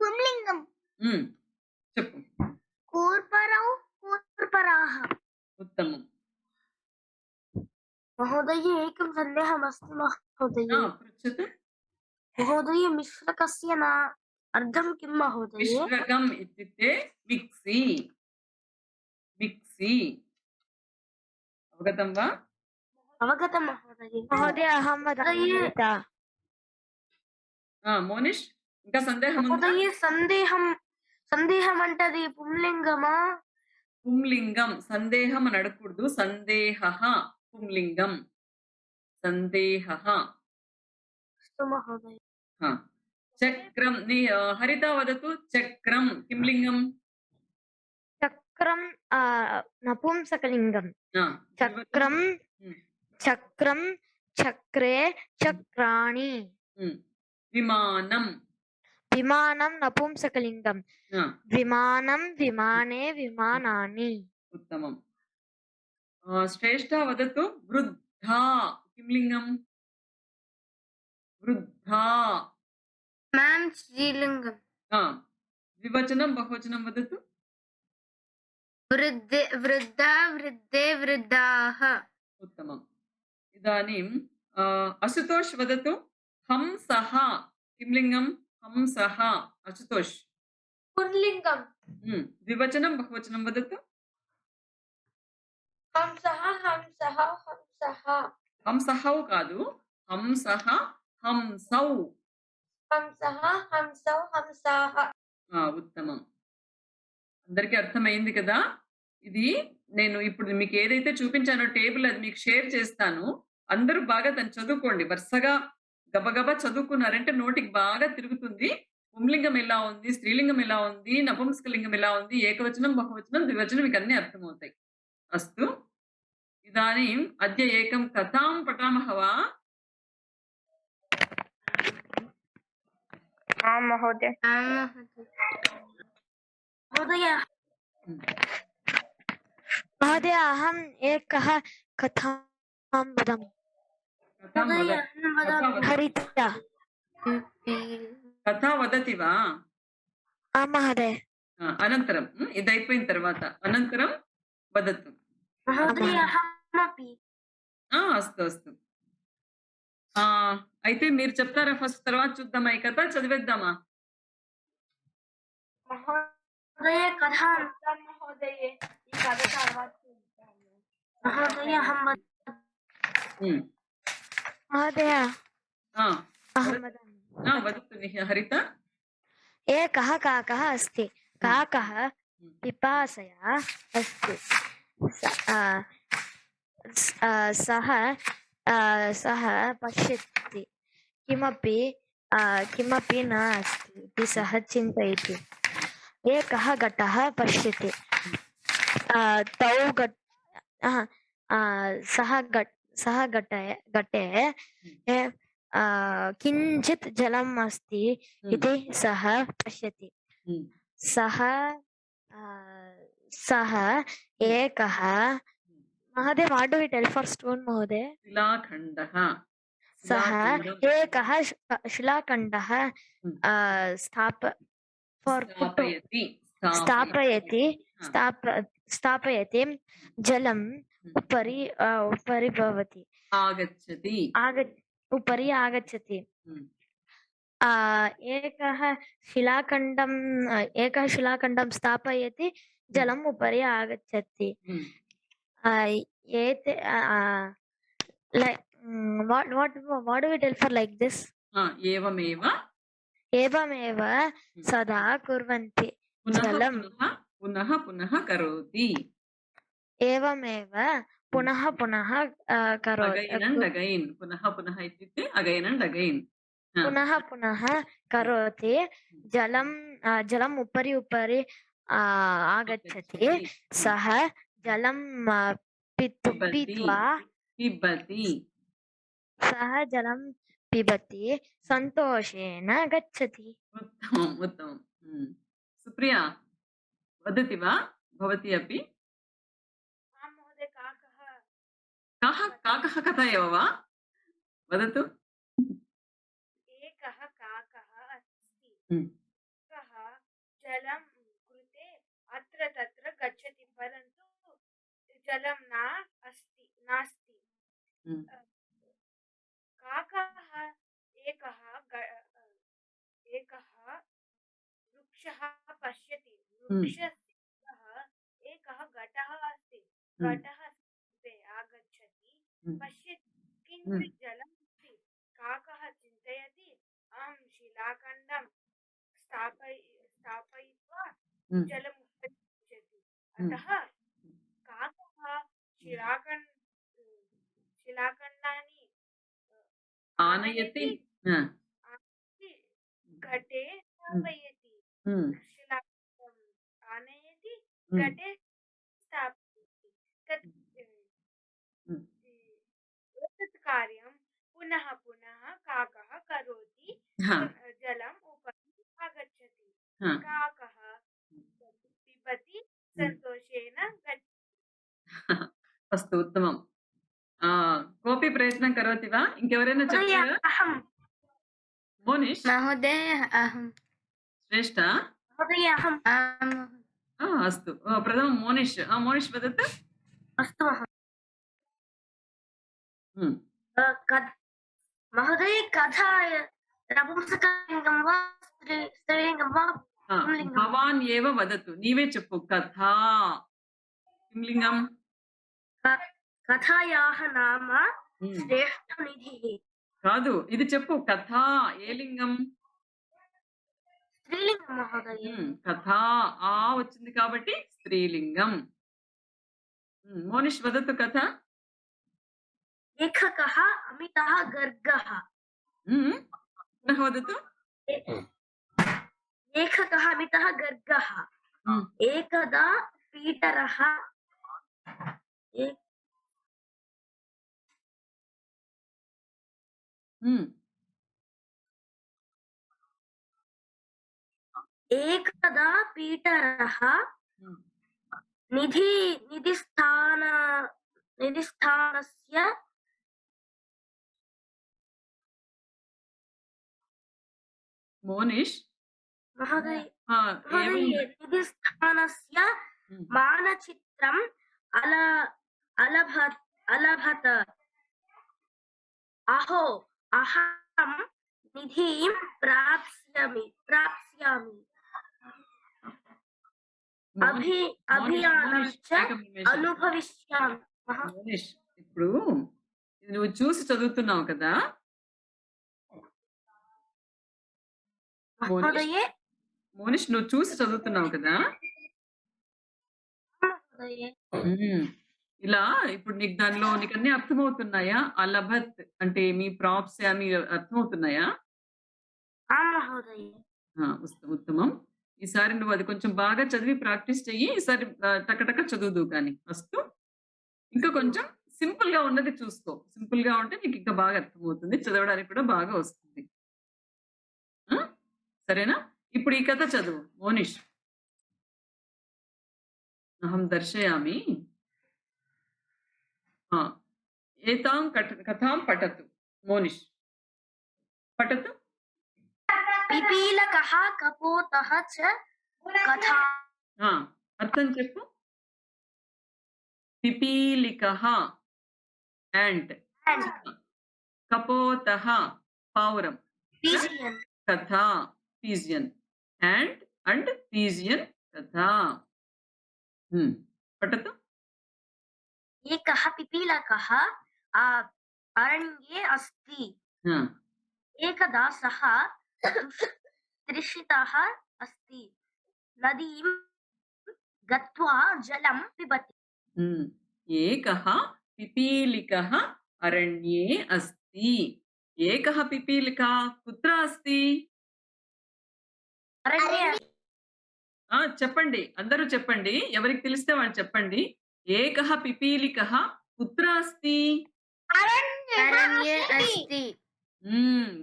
పుంలింగం. చెప్పు. కూర్పరౌ కూర్పరాः. ఉత్తమం. महोदय एकं सन्देहमस्ति महोदय. पृच्छतु. महोदय मिश्रकस्य न अर्थं किं महोदय? मिश्रकम् इत्युक्ते मिक्सी. मिक्सी अवगतं वा? अवगतं महोदय. महोदय अहं वदामि. మోనిష్ ఇంకా సందేహం ఉందా? మహోదయ సందేహం అంటది పుంలింగమా? పుంలింగం. సందేహం అని అడగకూడదు. సందేహః పుంలింగం. సందేహః. అస్తు మహోదయ. చక్రం. హరిత వదతు. చక్రం కిం లింగం? చక్రం నపుంసకలింగం. చక్రం చక్రం చక్రే చక్రాణి. विमानं विमानं नपुंसकलिङ्गं विमानं विमाने विमानानि उत्तमम् श्रेष्ठा वदतु वृद्धा किं लिङ्गम् वृद्धा मैम स्त्रीलिंगम द्विवचनं बहुवचनं वदतु वृद्धे वृद्धा वृद्धे वृद्धाः उत्तमम् इदानीं आशुतोष वदतु हंसः किं लिङ्गं हंसः आशुतोष पुल्लिङ्गं द्विवचनं बहुवचनं वदतु हंसः हंसः हंसः हंसः కాదు हंसः हंसौ हंसः हंसौ हंसाः ఉత్తమం అందరికీ అర్థమైంది కదా ఇది నేను ఇప్పుడు మీకు ఏదైతే చూపించానో టేబుల్ అది మీకు షేర్ చేస్తాను అందరూ బాగా దాన్ని చదువుకోండి వరుసగా గబగబా చదువుకున్నారంటే నోటికి బాగా తిరుగుతుంది పుంలింగం ఎలా ఉంది స్త్రీలింగం ఎలా ఉంది నపుంసకలింగం ఎలా ఉంది ఏకవచనం బహువచనం ద్వివచనం మీకు అన్ని అర్థమవుతాయి అస్తు ఇదాनीं अद्य एकं कथां पठामः वा आं महोदय महोदय अहम् एकः कथां वदामि कथां हरिता कथा वदति वा आं महोदय अनन्तरं ఇది అయిపోయిన తర్వాత అనంతరం వదతు महोदय अहमपि అస్తు అస్తు అయితే మీరు చెప్తారా ఫస్ట్ తర్వాత చూద్దామా ఈ కథ చదివేద్దామా महोदय कथा महोदय ఈ కథ తర్వాత చూద్దాము महोदय हम महोदय अहं वदामि वदतु हरित एकः काकः अस्ति काकः पिपासया अस्ति सः पश्यति किमपि न अस्ति इति सः चिन्तयति एकः घटः पश्यति सः घटे किञ्चित् जलम् अस्ति इति सः पश्यति सः एकः महोदय what do we tell for stone महोदय शिलाखण्डः सः एकः शिलाखण्डः स्थापयति जलम् उपरि भवति उपरि आगच्छति एकः शिलाखण्डं स्थापयति जलम् उपरि आगच्छति what do we tell for like this एवमेव सदा कुर्वन्ति जलं पुनः करोति एवमेव पुनः करोति पुनः इत्युक्ते अगैन् अण्ड् अगैन् पुनः करोति जलम् उपरि आगच्छति सः जलं पिबति सन्तोषेण गच्छति उत्तमं सुप्रिया वदति वा भवती अपि काकः कथा एव वा वदतु एकः काकः अस्ति सः जलं कृते अत्र तत्र गच्छति परन्तु जलं नास्ति काकः एकः वृक्षः पश्यति वृक्षस्य एकः घटः अस्ति घटः आगच्छति पश्यति किञ्चित् जलम् अस्ति काकः चिन्तयति अहं शिलाखण्डं स्थापयित्वा जलम् उपयुज्यति अतः काकः शिलाखण्डानि आनयति घटे स्थापयति शिलाखण्डम् आनयति घटे स्थापयति तत् कार्यं पुनः काकः करोति हा, जलम् उपरि आगच्छति हा. काकः पिबति सन्तोषेण गच्छति अस्तु उत्तमम् कोऽपि प्रयत्नं करोति वा ఇంకెవరైనా महोदय చెప్తారా अहं మోనిష్ महोदय अहं శ్రేష్ఠ महोदय अहम् अस्तु प्रथमं मोनिश् मोनिश् वदतु अस्तु हम्म, महोदय कथा नपुंसकलिङ्गं वा स्त्रीलिङ्गं वा हा, पुंलिङ्गं भवान् एव वदतु నీవే చెప్పు కథా किं लिङ्गं कथायाः नाम हम्म, श्रेष्ठनिधिः కాదు ఇది చెప్పు కథా ఏ లింగం स्त्रीलिङ्गं महोदय కథా ఆ వచ్చింది కాబట్టి స్త్రీలింగం మోనిష్ వదతు కథ लेखकः अमितः गर्गः पुनः वदतु लेखकः अमितः गर्गः हम्म, एकदा पीटरः हम्म, एकदा पीटरः हम्म. निधिस्थानस्य మోనిష్ महोदय ఆ, महोदय ఏమైంది? निधिस्थानस्य हम्म, मानचित्रम् अलभत अहो अहं निधिं प्राप्स्यामि మోనిష్ अभियानं మోనిష్ च ఏకం నిమిషం. अनुभविष्यामि మోనిష్ ఇప్పుడు ఇది నువ్వు చూసి చదువుతున్నావు కదా మోనిష్ महोदय మోనిష్ నువ్వు చూసి చదువుతున్నావు కదా महोदय ఇలా ఇప్పుడు నీకు దానిలో నీకు అన్ని అర్థమవుతున్నాయా అలభత్ అంటే మీ ప్రాప్స్ మీ అర్థమవుతున్నాయా आं महोदय ఉత్తమం ఈసారి నువ్వు అది కొంచెం బాగా చదివి ప్రాక్టీస్ చెయ్యి ఈసారి టకటక చదువుదు కానీ వస్తూ ఇంకా కొంచెం సింపుల్ గా ఉన్నది చూసుకో సింపుల్ గా ఉంటే నీకు ఇంకా బాగా అర్థమవుతుంది చదవడానికి కూడా బాగా వస్తుంది ఆ? సరేనా ఇప్పుడు ఈ కథ చదువు మోనిష్ అహం దర్శయామి ఏతాం కథాం పఠతు మోనిష్ పఠతు पिपीलकः कपोतः च कथा అర్థం చెప్పు పిపీలికః యాంట్ కపోతః పావురం pigeon కథా పీజియన్ అండ్ పీజియన్ కథా పఠతు एकः पिपीलकः अरण्ये अस्ति एकदा सः तृषितः अस्ति नदीं गत्वा जलं पिबति एकः पिपीलिकः अरण्ये अस्ति एकः पिपीलिका कुत्र अस्ति अरण्ये చెప్పండి అందరూ చెప్పండి ఎవరికి తెలిస్తే వాళ్ళు చెప్పండి ఏకః పిపీలికः కుత్ర అస్తి अरण्ये अस्ति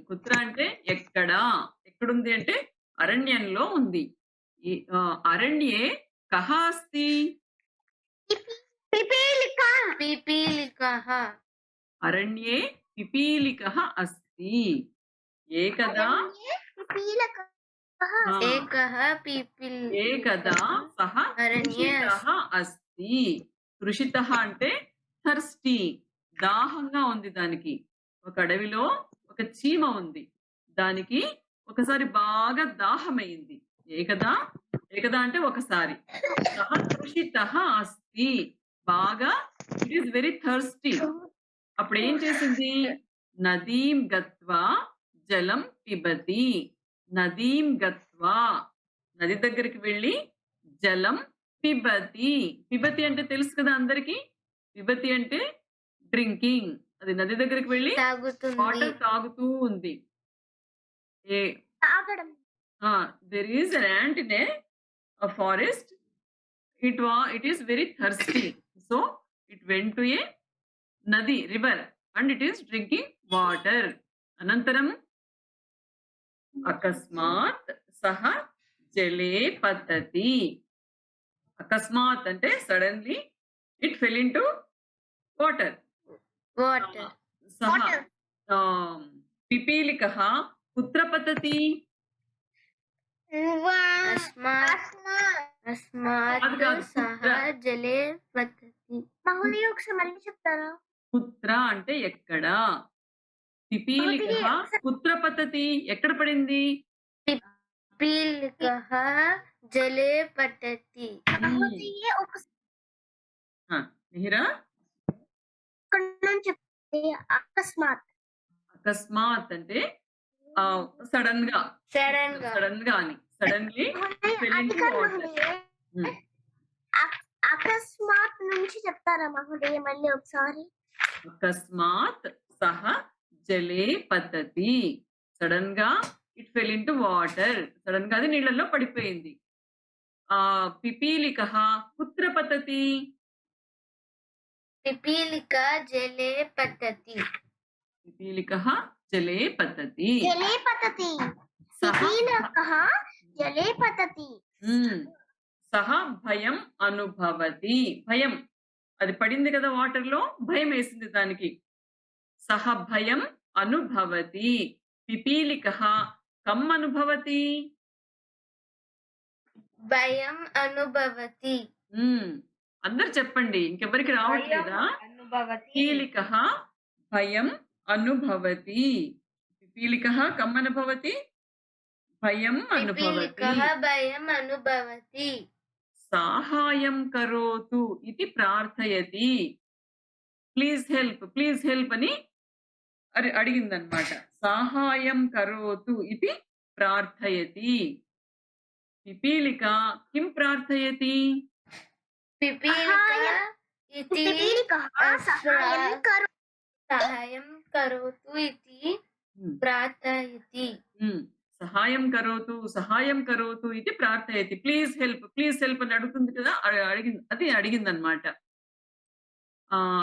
కుత్ర అంటే ఎక్కడుంది అంటే అరణ్యంలో ఉంది అరణ్యే కహ అస్తి पिपीलिकः అరణ్యే పిపీలికः అస్తి ఏకదా एकः ఏకదా సహ అరణ్యే తృషితః అస్తి తృషితః అంటే థర్స్టీ దాహంగా ఉంది దానికి ఒక అడవిలో ఒక చీమ ఉంది దానికి ఒకసారి బాగా దాహమైంది ఏకదా అంటే ఒకసారి సహ తృషితః అస్తి బాగా ఇట్ ఈస్ వెరీ థర్స్టీ అప్పుడు ఏం చేసింది నదీం గత్వా జలం పిబతి నదీం గత్వా నది దగ్గరికి వెళ్ళి జలం పిబతి అంటే తెలుసు కదా అందరికి పిబతి అంటే డ్రింకింగ్ అది నది దగ్గరికి వెళ్ళి వాటర్ తాగుతూ ఉంది there is an ant in a forest it is very thirsty so it went to a river and it is drinking water anantaram అకస్మాత్ సహ జలే పతతి. అకస్మాత్ అంటే suddenly it fell into water. Water. సహ పిపీలికః కుత్ర పతతి? అస్మాత్ అది కాదు, సహ కుత్ర. జలే పతతి. మహోదయ ఒకసారి మళ్ళీ చెప్తారా? కుత్ర అంటే ఎక్కడ. పిపీలికః కుత్ర పతతి ఎక్కడ పడింది? పిపీలికః జలే పతతి. మహోదయ మిహిరా ఒక్క నుంచి చెప్తే అకస్మాత్. అకస్మాత్ అంటే సడన్ గా అని సడన్లీ అకస్మాత్ నుంచి చెప్తారా మహోదయ మళ్ళీ ఒకసారి? అకస్మాత్ సహ జలే పతతి. సడన్ గా it fell into water. Sudden గా అది నీళ్ళల్లో పడిపోయింది. పిపీలికః కుత్ర పతతి? పిపీలిక జలే పతతి. పిపీలికః జలే పతతి. జలే పతతి. పిపీలికః జలే పతతి. సహ భయం అనుభవతి. భయం, అది పడింది కదా వాటర్ లో, భయం వేసింది దానికి. సహ భయం అనుభవతి. పిపీలికః కం అనుభవతి? భయం అనుభవతి. అందరు చెప్పండి, ఇంకెవరికి రావట్లేదా? పిపీలికః భయం అనుభవతి. పిపీలికః కం అనుభవతి? భయం అనుభవతి. భయం అనుభవతి. సాహాయం కరోతు ఇది ప్రార్థయతి. ప్లీజ్ హెల్ప్ అని అడిగిందనమాట. సాహాయం కరోతు ఇది ప్రార్థయతి. పిపీలిక కిం ప్రార్థయతి? సహాయం కరోతు ఇది ప్రార్థయతి. సహాయం కరోతు ఇది ప్రార్థయతి. ప్లీజ్ హెల్ప్ అని అడుగుతుంది కదా, అడిగిందనమాట.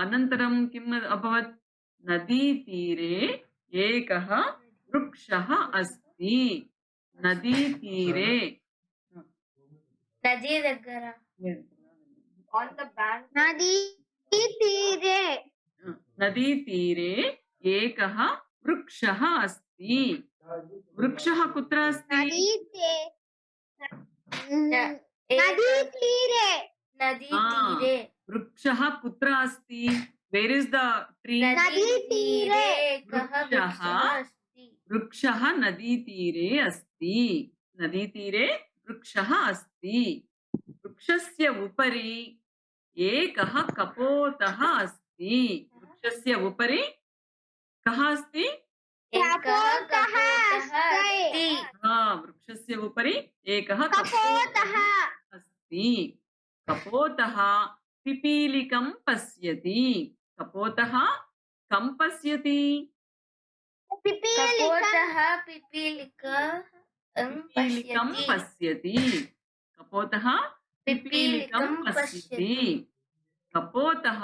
అనంతరం కిం అభవత్? నదీ తీరే ఏకః వృక్షః అస్తి. నదీ తీరే, నది దగ్గర, నదీ తీరే ఏకః వృక్షః అస్తి. వృక్షः కుత్ర అస్తి? నదీ తీరే. వృక్షः కుత్ర అస్తి? Where is the tree? వృక్షः నదీ తీరే అస్తి. నదీ తీరే వృక్షः అస్తి. వృక్షస్య ఉపరి ఏకः కపోతः అస్తి. వృక్షస్య ఉపరి కः అస్తి? వృక్షస్య ఉపరి ఏకः కపోతः అస్తి. కపోతः పిపీలికం పశ్యతి. కపోతः కం పశ్యతి? పిపీలికం పశ్యతి. కపోతः పిపీలికం పశ్యతి. కపోతः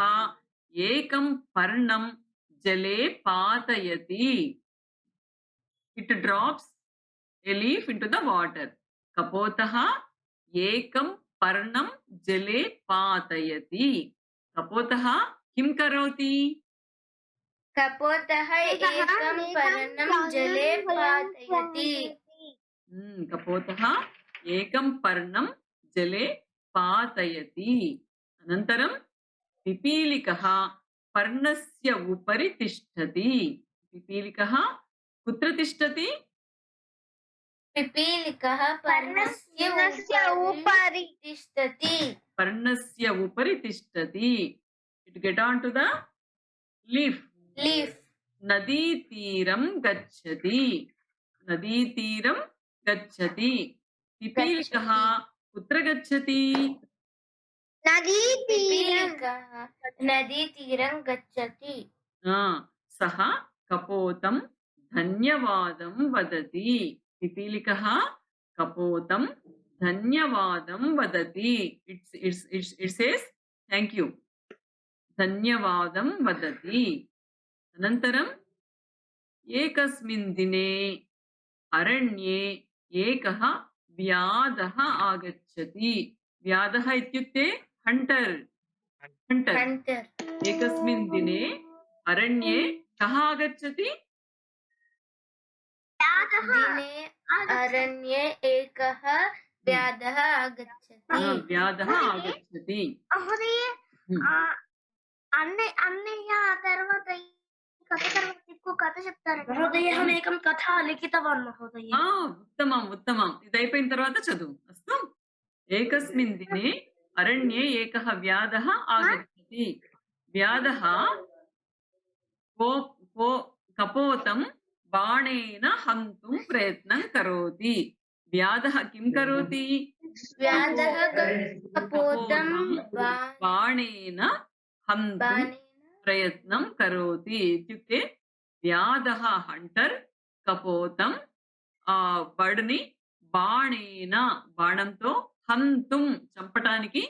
ఏకం పర్ణం జలే పాతయతి. It drops a leaf into the water. Kapotah ekam parnam jale patayati. Kapotah kim karoti? కపోతః ఏకం పర్ణం జలే పాతయతి. కపోతః ఏకం పర్ణం జలే పాతయతి. అనంతరం పిపీలికః పర్ణస్య ఉపరి తిష్టతి. పిపీలికః కుత్ర తిష్టతి? పిపీలికః పర్ణస్య ఉపరి తిష్టతి. పర్ణస్య ఉపరి తిష్టతి. It get on to the leaf. నదీ తీరం గచ్చతి. నదీ తీరం గచ్చతి. పిపీలికః కుత్ర గచ్చతి? నదీ తీరం గచ్చతి. సహ కపోతం ధన్యవాదం వదతి. పిపీలికః కపోతం ధన్యవాదం వదతి. It says thank you. ధన్యవాదం వదతి. అనంతరం ఏకస్మిన్ దినే अरण्ये एकः व्याधः आगच्छति। व्याधः इत्युक्ते हण्टर्। एकस्मिन् दिने अरण्ये कः आगच्छति? दिने अरण्ये एकः व्याधः आगच्छति। व्याधः आगच्छति। महोदय హ్మ్. అన్నయ్య తర్వాత ఈ కథ తర్వాత ఎక్కువ కథ చెప్తారు महोदय हम एकं कथा लिखितवान् महोदय उत्तमम् उत्तमम् ఇది అయిపోయిన తర్వాత చదువు అస్తు ఏకస్మిన్ దినే అరణ్యే ఏకः వ్యాధः ఆగచ్చతి వ్యాధः कपोतं बाणेन हन्तुं प्रयत्नं करोति व्याधः किं करोति व्याधः कपोतं बाणेन हन्तुं प्रयत्नं करोति इत्युक्ते व्याधः हंटर् कपोतं बर्ड्नि बाणेन बाणंतो हन्तुं चंपटानिकी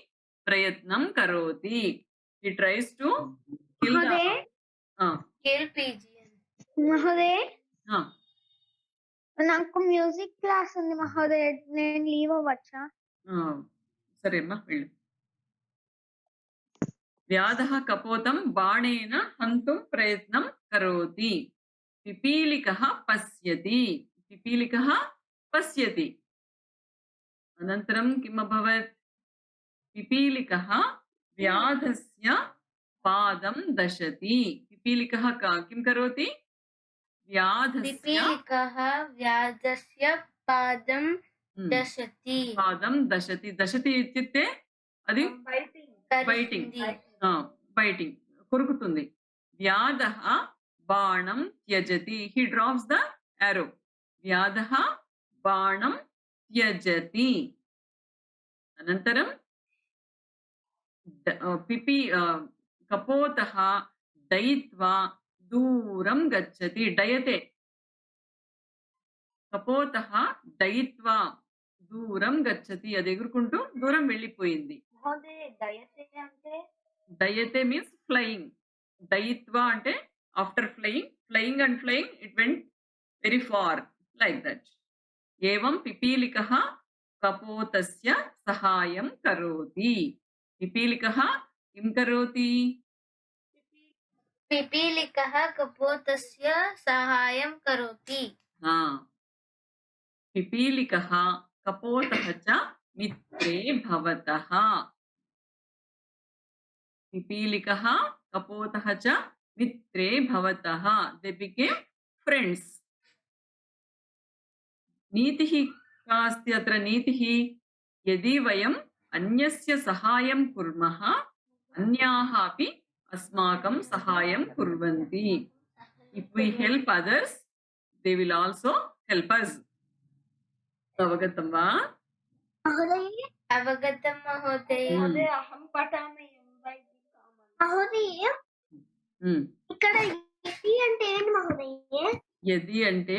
प्रयत्नं करोति he tries to kill మహోదయ the నాకు మ్యూజిక్ క్లాస్ ఉంది మహోదయ నేను లీవ్ అవ్వచ్చా సరే అమ్మా వెళ్ళు व्याधः कपोतं बाणेन हन्तुं प्रयत्नं करोति पिपीलिकः पश्यति पिपीलिकः पश्यति अनन्तरं किम् अभवत् पिपीलिकः व्याधस्य पादं दशति पिपीलिकः किं करोति पिपीलिकः व्याधस्य पादं दशति दशति इत्युक्ते అది బైటింగ్ కొరుకుతుంది వ్యాధः బాణం త్యజతి హి డ్రాప్స్ ద యారో వ్యాధः బాణం త్యజతి అనంతరం कपोतः दयित्वा दूरं गच्छति डयते कपोतः दयित्वा दूरं गच्छति అది ఎగురుకుంటూ దూరం వెళ్ళిపోయింది దయతే మీన్స్ ఫ్లయింగ్ దయిత్వా అంటే after flying and flying it went very far like that ఏవం పిపీలికः कपोतस्य सहायं करोति पिपीलिकः किं करोति पिपीलिकः कपोतस्य सहायं करोति पिपीलिकः कपोतः च मित्रे भवतः पिपीलिकः कपोतः च मित्रे भवतः they became friends नीतिः का अस्ति अत्र नीतिः यदि वयम् अन्यस्य सहायं कुर्मः अन्याः अपि अस्माकं सहायं कुर्वन्ति if we help others they will also help us अवगतं वा अवगतं महोदय अहं पठामि महोदय ఇక్కడ యది అంటే ఏంటి మహోదయ యది అంటే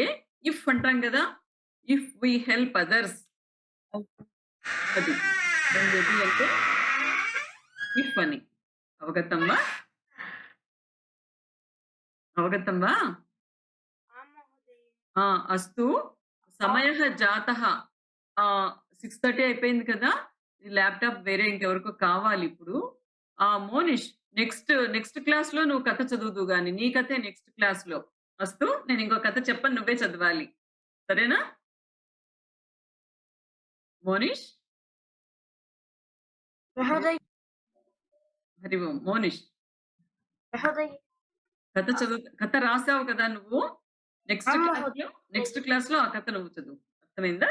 ఇఫ్ అంటాం కదా ఇఫ్ వి హెల్ప్ అదర్స్ అది యది అంటే ఇఫ్ అని అవగతం వా అస్తు సమయః జాతః 6:30 అయిపోయింది కదా ఈ ల్యాప్టాప్ వేరే ఇంకెవరికో కావాలి ఇప్పుడు మోనిష్ నెక్స్ట్ క్లాస్ లో నువ్వు కథ చదువుదు గాని నీ కథే నెక్స్ట్ క్లాస్ లో అస్తు నేను ఇంకో కథ చెప్పను నువ్వే చదవాలి సరేనా మోనిష్ హరి ఓం మోనిష్ కథ రాసావు కదా నువ్వు నెక్స్ట్ క్లాస్ లో ఆ కథ నువ్వు చదువు అర్థమైందా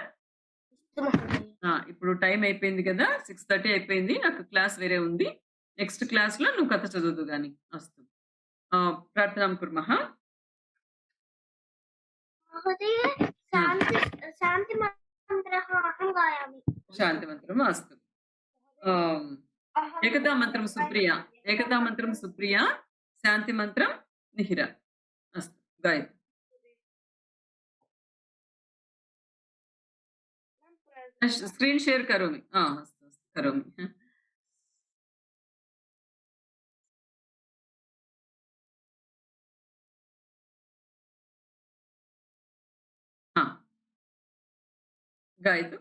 ఇప్పుడు టైం అయిపోయింది కదా 6:30 అయిపోయింది నాకు క్లాస్ వేరే ఉంది నెక్స్ట్ క్లాస్ లో నువ్వు కథ చదువుదు గాని అస్తు ప్రార్థనాం కుర్మః महोदय शान्ति मन्त्रः अहं गायामि శాంతి మంత్రం అస్తు ఏకతా మంత్రం సుప్రియ శాంతి మంత్రం నిహిర అస్తు గాయతు स्क्रीन शेयर करोमि अस्तु करोमि गायतु।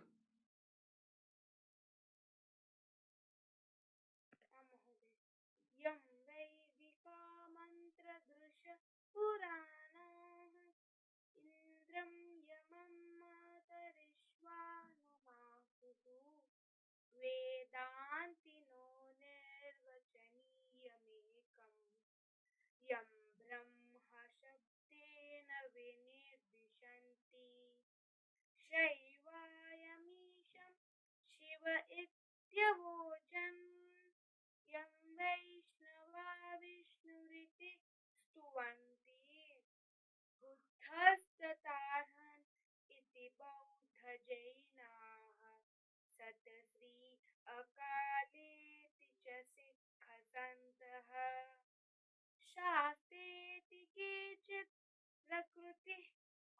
यं वैदिका मन्त्रदृश पुराणाः इन्द्रं यमं मातरिश्वानुमाहुः वेदान्तिनो निर्वचनीयमेकम् यं ब्रह्म शब्देन विनिर्दिशन्ति शैवायमीशं शिव इत्यवोचन् यं वैष्णवा विष्णुरिति स्तुवन्ति बुद्धस्तथाहन् इति बौद्धजैनाः सतश्री अकालेति च सिद्धसन्तः शास्त्रेति केचित् प्रकृतिः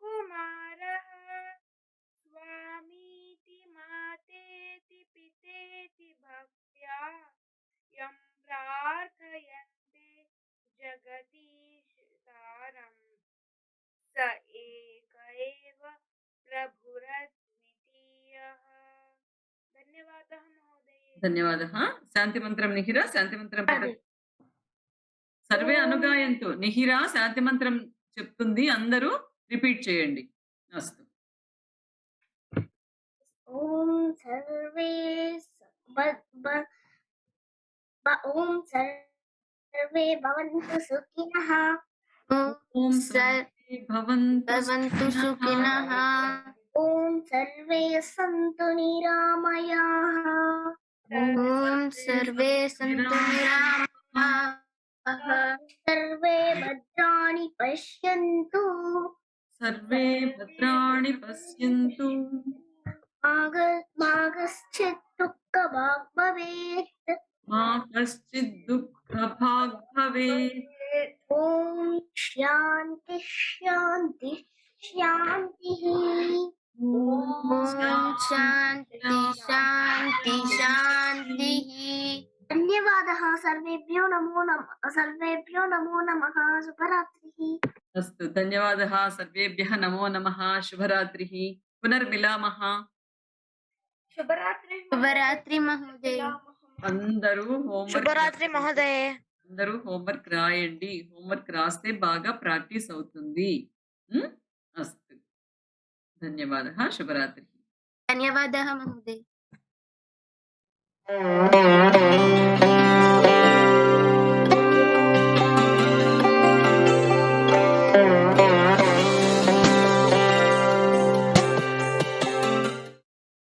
कुमारः स्वामीति मातेति पितेति भक्त्या यं प्रार्थयन्ते जगदीशतारम् स एक एव प्रभुरद्वितीयः। धन्यवादः महोदये। ధన్యవాదः। శాంతిమంత్రం నిహిర శాంతిమంత్రం సర్వే అనుగాయంతు। నిహిర శాంతిమంత్రం చెప్తుంది, అందరూ రిపీట్ చేయండి। అస్తు। ఓం సర్వే ఓం సర్వే భవంతు సుఖినః ఓం సర్వే భవంతు సుఖినః ఓం సర్వే సంతు నిరామయాః ఓం సర్వే సంతు నిరామయాః సర్వే భద్రాణి పశ్యంతు సర్వే భద్రాణి పశ్యంతు మా కశ్చిత్ దుఃఖభాగ్ భవేత్ మా కశ్చిత్ దుఃఖభాగ్ భవేత్। ఓం శాంతి శాంతి శాంతి ఓం శాంతి శాంతి శాంతిః। ధన్యవాదः। సర్వేభ్యో నమో నమః శుభరాత్రిः। అస్తు। ధన్యవాదः। సర్వేభ్యः నమో నమः శుభరాత్రిः। పునర్మిలామः। శుభరాత్రి మహోదయ। అందరూ హోంవర్క్ శుభరాత్రి మహోదయ। అందరూ హోంవర్క్ రాయండి। హోంవర్క్ రాస్తే బాగా ప్రాక్టీస్ అవుతుంది। అస్తు। ధన్యవాదः। శుభరాత్రి। ధన్యవాదः మహోదయ।